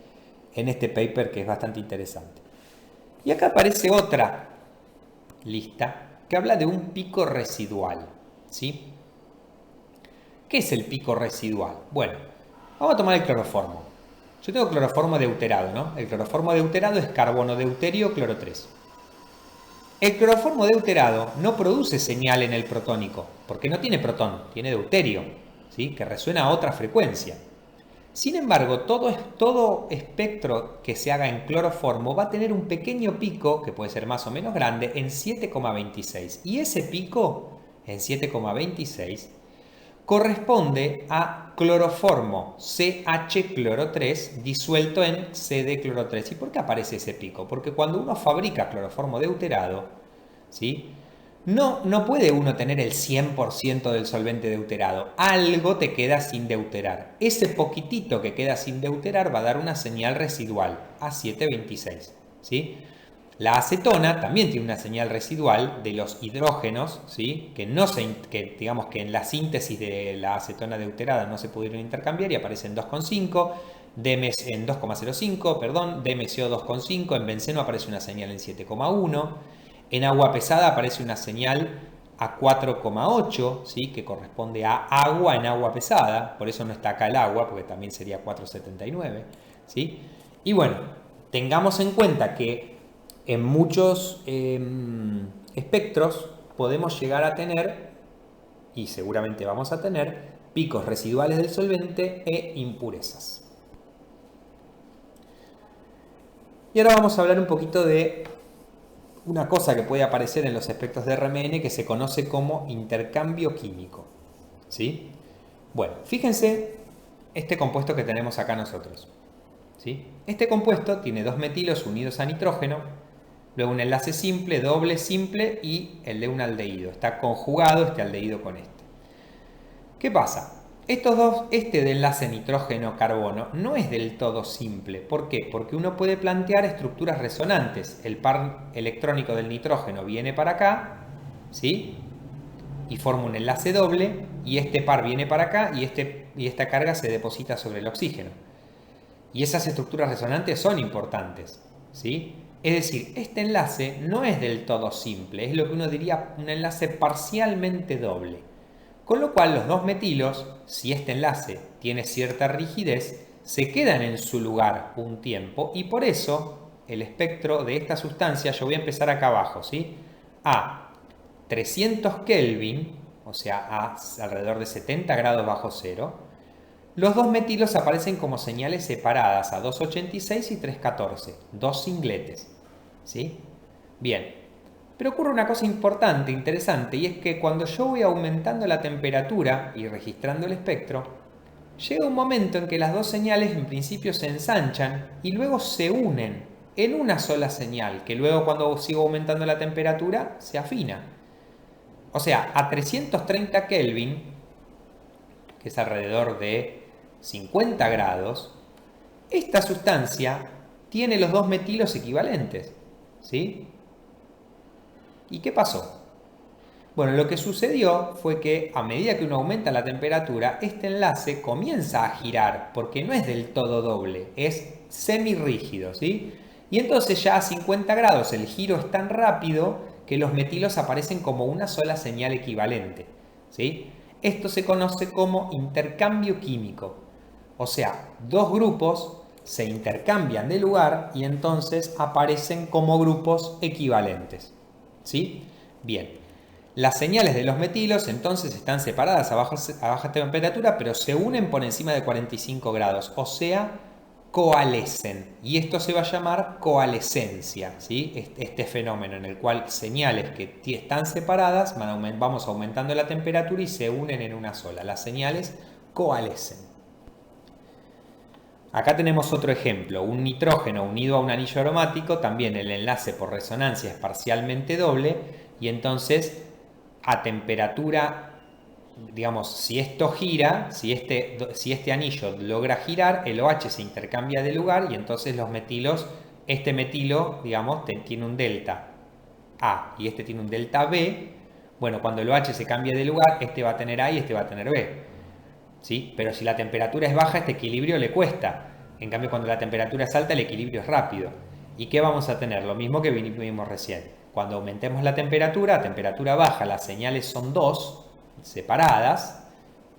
paper, que es bastante interesante. Y acá aparece otra lista que habla de un pico residual, ¿sí? ¿Qué es el pico residual? Bueno, vamos a tomar el cloroformo. Yo tengo cloroformo deuterado, ¿no? El cloroformo deuterado es carbono deuterio, cloro 3. El cloroformo deuterado no produce señal en el protónico, porque no tiene protón, tiene deuterio, ¿sí? Que resuena a otra frecuencia. Sin embargo, todo espectro que se haga en cloroformo va a tener un pequeño pico, que puede ser más o menos grande, en 7,26. Y ese pico, en 7,26, corresponde a cloroformo CH cloro 3 disuelto en CD cloro 3. ¿Y por qué aparece ese pico? Porque cuando uno fabrica cloroformo deuterado, ¿sí? No puede uno tener el 100% del solvente deuterado. Algo te queda sin deuterar. Ese poquitito que queda sin deuterar va a dar una señal residual a 7,26, ¿sí? La acetona también tiene una señal residual de los hidrógenos, ¿sí? Digamos que en la síntesis de la acetona deuterada no se pudieron intercambiar y aparece en 2,5, en 2,05, perdón, DMSO 2,5, en benceno aparece una señal en 7,1, en agua pesada aparece una señal a 4,8, ¿sí? Que corresponde a agua en agua pesada, por eso no está acá el agua, porque también sería 4,79, ¿sí? Y bueno, tengamos en cuenta que en muchos espectros podemos llegar a tener, y seguramente vamos a tener, picos residuales del solvente e impurezas. Y ahora vamos a hablar un poquito de una cosa que puede aparecer en los espectros de RMN que se conoce como intercambio químico, ¿sí? Bueno, fíjense este compuesto que tenemos acá nosotros, ¿sí? Este compuesto tiene dos metilos unidos a nitrógeno, luego un enlace simple, doble simple y el de un aldehído. Está conjugado este aldehído con este. ¿Qué pasa? Estos dos, este de enlace nitrógeno-carbono no es del todo simple. ¿Por qué? Porque uno puede plantear estructuras resonantes. El par electrónico del nitrógeno viene para acá, ¿sí? y forma un enlace doble y este par viene para acá y esta carga se deposita sobre el oxígeno. Y esas estructuras resonantes son importantes, ¿sí? Es decir, este enlace no es del todo simple, es lo que uno diría un enlace parcialmente doble. Con lo cual los dos metilos, si este enlace tiene cierta rigidez, se quedan en su lugar un tiempo y por eso el espectro de esta sustancia, yo voy a empezar acá abajo, ¿sí? A 300 Kelvin, o sea, a alrededor de 70 grados bajo cero, los dos metilos aparecen como señales separadas a 286 y 314, dos singletes, ¿sí? Bien, pero ocurre una cosa importante, interesante, y es que cuando yo voy aumentando la temperatura y registrando el espectro, llega un momento en que las dos señales en principio se ensanchan y luego se unen en una sola señal, que luego cuando sigo aumentando la temperatura se afina. O sea, a 330 Kelvin, que es alrededor de 50 grados, esta sustancia tiene los dos metilos equivalentes, ¿sí? ¿Y qué pasó? Bueno, lo que sucedió fue que a medida que uno aumenta la temperatura, este enlace comienza a girar, porque no es del todo doble, es semirrígido, ¿sí? Y entonces ya a 50 grados el giro es tan rápido que los metilos aparecen como una sola señal equivalente, ¿sí? Esto se conoce como intercambio químico. O sea, dos grupos se intercambian de lugar y entonces aparecen como grupos equivalentes, ¿sí? Bien. Las señales de los metilos entonces están separadas a baja temperatura, pero se unen por encima de 45 grados, o sea, coalescen. Y esto se va a llamar coalescencia, ¿sí? Este fenómeno en el cual señales que están separadas, vamos aumentando la temperatura y se unen en una sola. Las señales coalescen. Acá tenemos otro ejemplo, un nitrógeno unido a un anillo aromático, también el enlace por resonancia es parcialmente doble y entonces a temperatura, digamos, si esto gira, si este anillo logra girar, el OH se intercambia de lugar y entonces los metilos, este metilo, digamos, tiene un delta A y este tiene un delta B. Bueno, cuando el OH se cambia de lugar, este va a tener A y este va a tener B, ¿sí? Pero si la temperatura es baja, este equilibrio le cuesta. En cambio, cuando la temperatura es alta, el equilibrio es rápido. ¿Y qué vamos a tener? Lo mismo que vimos recién. Cuando aumentemos la temperatura, a temperatura baja, las señales son dos, separadas,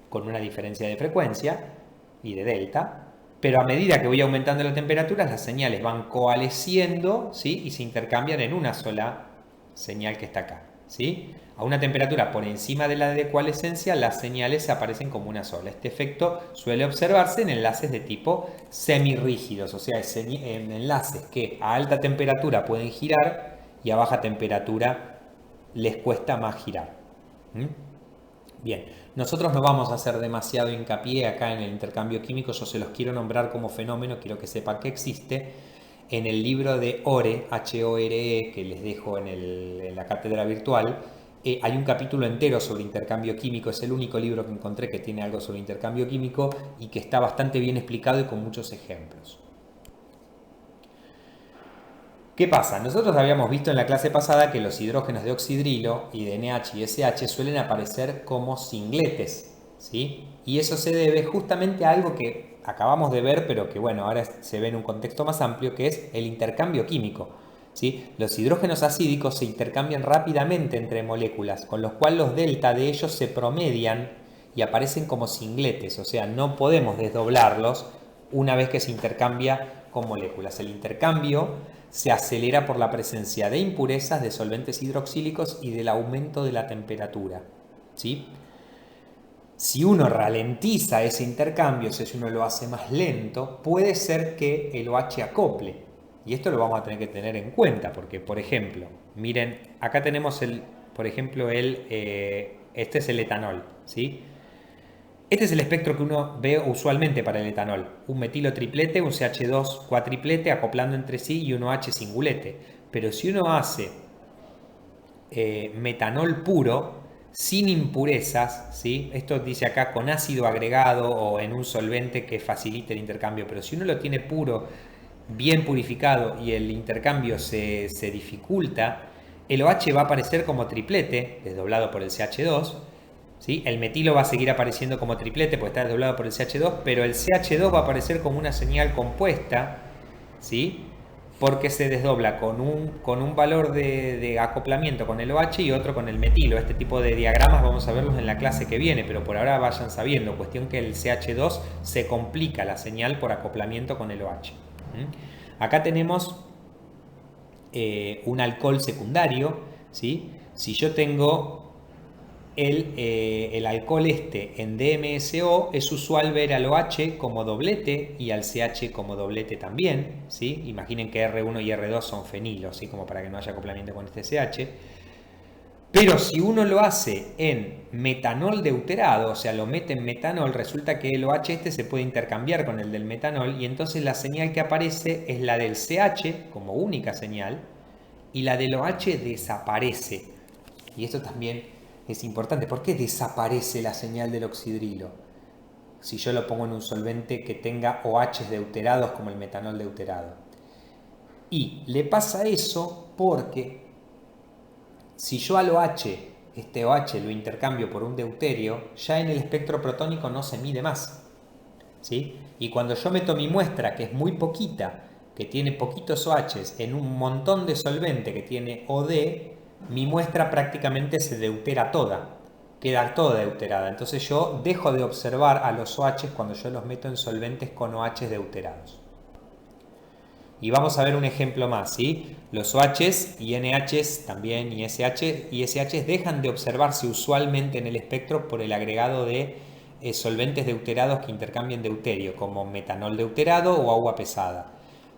con una diferencia de frecuencia y de delta, pero a medida que voy aumentando la temperatura, las señales van coalesciendo, ¿sí? Y se intercambian en una sola señal que está acá, ¿sí? A una temperatura por encima de la de coalescencia, las señales se aparecen como una sola. Este efecto suele observarse en enlaces de tipo semirrígidos, o sea, en enlaces que a alta temperatura pueden girar y a baja temperatura les cuesta más girar. Bien, nosotros no vamos a hacer demasiado hincapié acá en el intercambio químico, yo se los quiero nombrar como fenómeno, quiero que sepan que existe. En el libro de Ore, H-O-R-E, que les dejo en la cátedra virtual, hay un capítulo entero sobre intercambio químico, es el único libro que encontré que tiene algo sobre intercambio químico y que está bastante bien explicado y con muchos ejemplos. ¿Qué pasa? Nosotros habíamos visto en la clase pasada que los hidrógenos de oxidrilo y de NH y SH suelen aparecer como singletes, ¿sí? Y eso se debe justamente a algo que acabamos de ver, pero que bueno, ahora se ve en un contexto más amplio, que es el intercambio químico, ¿sí? Los hidrógenos acídicos se intercambian rápidamente entre moléculas, con lo cual los delta de ellos se promedian y aparecen como singletes, o sea, no podemos desdoblarlos una vez que se intercambia con moléculas. El intercambio se acelera por la presencia de impurezas, de solventes hidroxílicos y del aumento de la temperatura, ¿sí? Si uno ralentiza ese intercambio, o sea, si uno lo hace más lento, puede ser que el OH acople. Y esto lo vamos a tener que tener en cuenta, porque, por ejemplo, miren, acá tenemos por ejemplo, este es el etanol, ¿sí? Este es el espectro que uno ve usualmente para el etanol. Un metilo triplete, un CH2 cuatriplete acoplando entre sí y un OH singulete. Pero si uno hace metanol puro, sin impurezas, ¿sí? Esto dice acá con ácido agregado o en un solvente que facilite el intercambio, pero si uno lo tiene puro, bien purificado y el intercambio se dificulta, El OH va a aparecer como triplete, desdoblado por el CH2. ¿Sí? El metilo va a seguir apareciendo como triplete porque está desdoblado por el CH2, pero el CH2 va a aparecer como una señal compuesta, ¿sí? Porque se desdobla con un valor de acoplamiento con el OH y otro con el metilo. Este tipo de diagramas vamos a verlos en la clase que viene, pero por ahora vayan sabiendo. Cuestión que el CH2 se complica la señal por acoplamiento con el OH. Acá tenemos un alcohol secundario, ¿sí? Si yo tengo el alcohol en DMSO, es usual ver al OH como doblete y al CH como doblete también, ¿sí? Imaginen que R1 y R2 son fenilos, ¿sí? Como para que no haya acoplamiento con este CH. Pero si uno lo hace en metanol deuterado, o sea, lo mete en metanol, resulta que el OH se puede intercambiar con el del metanol y entonces la señal que aparece es la del CH como única señal y la del OH desaparece. Y esto también es importante. ¿Por qué desaparece la señal del oxidrilo? Si yo lo pongo en un solvente que tenga OH deuterados como el metanol deuterado. Y le pasa eso porque si yo al OH, este OH lo intercambio por un deuterio, ya en el espectro protónico no se mide más. ¿Sí? Y cuando yo meto mi muestra, que es muy poquita, que tiene poquitos OHs, en un montón de solvente que tiene OD, mi muestra prácticamente se deutera toda, queda toda deuterada. Entonces yo dejo de observar a los OHs cuando yo los meto en solventes con OHs deuterados. Y vamos a ver un ejemplo más, ¿sí? Los OHs y NHs también y SHs dejan de observarse usualmente en el espectro por el agregado de solventes deuterados que intercambian deuterio, como metanol deuterado o agua pesada.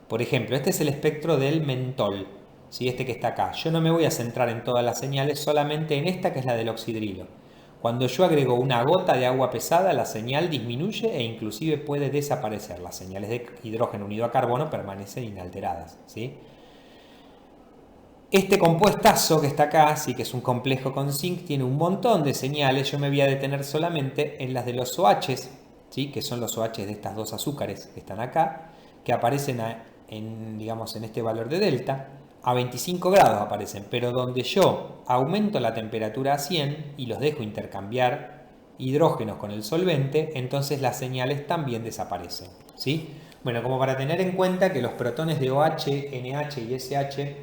Por ejemplo, este es el espectro del mentol, ¿sí? Este que está acá. Yo no me voy a centrar en todas las señales, solamente en esta que es la del oxidrilo. Cuando yo agrego una gota de agua pesada, la señal disminuye e inclusive puede desaparecer. Las señales de hidrógeno unido a carbono permanecen inalteradas, ¿sí? Este compuestazo que está acá, sí, que es un complejo con zinc, tiene un montón de señales. Yo me voy a detener solamente en las de los OHs, ¿sí? Que son los OHs de estas dos azúcares que están acá, que aparecen digamos, en este valor de delta. A 25 grados aparecen, pero donde yo aumento la temperatura a 100 y los dejo intercambiar hidrógenos con el solvente, entonces las señales también desaparecen, ¿sí? Bueno, como para tener en cuenta que los protones de OH, NH y SH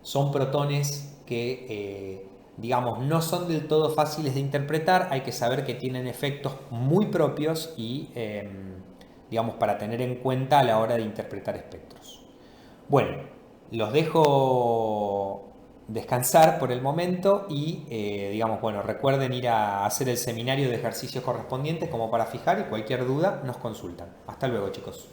son protones que, digamos, no son del todo fáciles de interpretar, hay que saber que tienen efectos muy propios y, digamos, para tener en cuenta a la hora de interpretar espectros. Bueno, los dejo descansar por el momento y, digamos, bueno, recuerden ir a hacer el seminario de ejercicios correspondientes como para fijar y cualquier duda nos consultan. Hasta luego, chicos.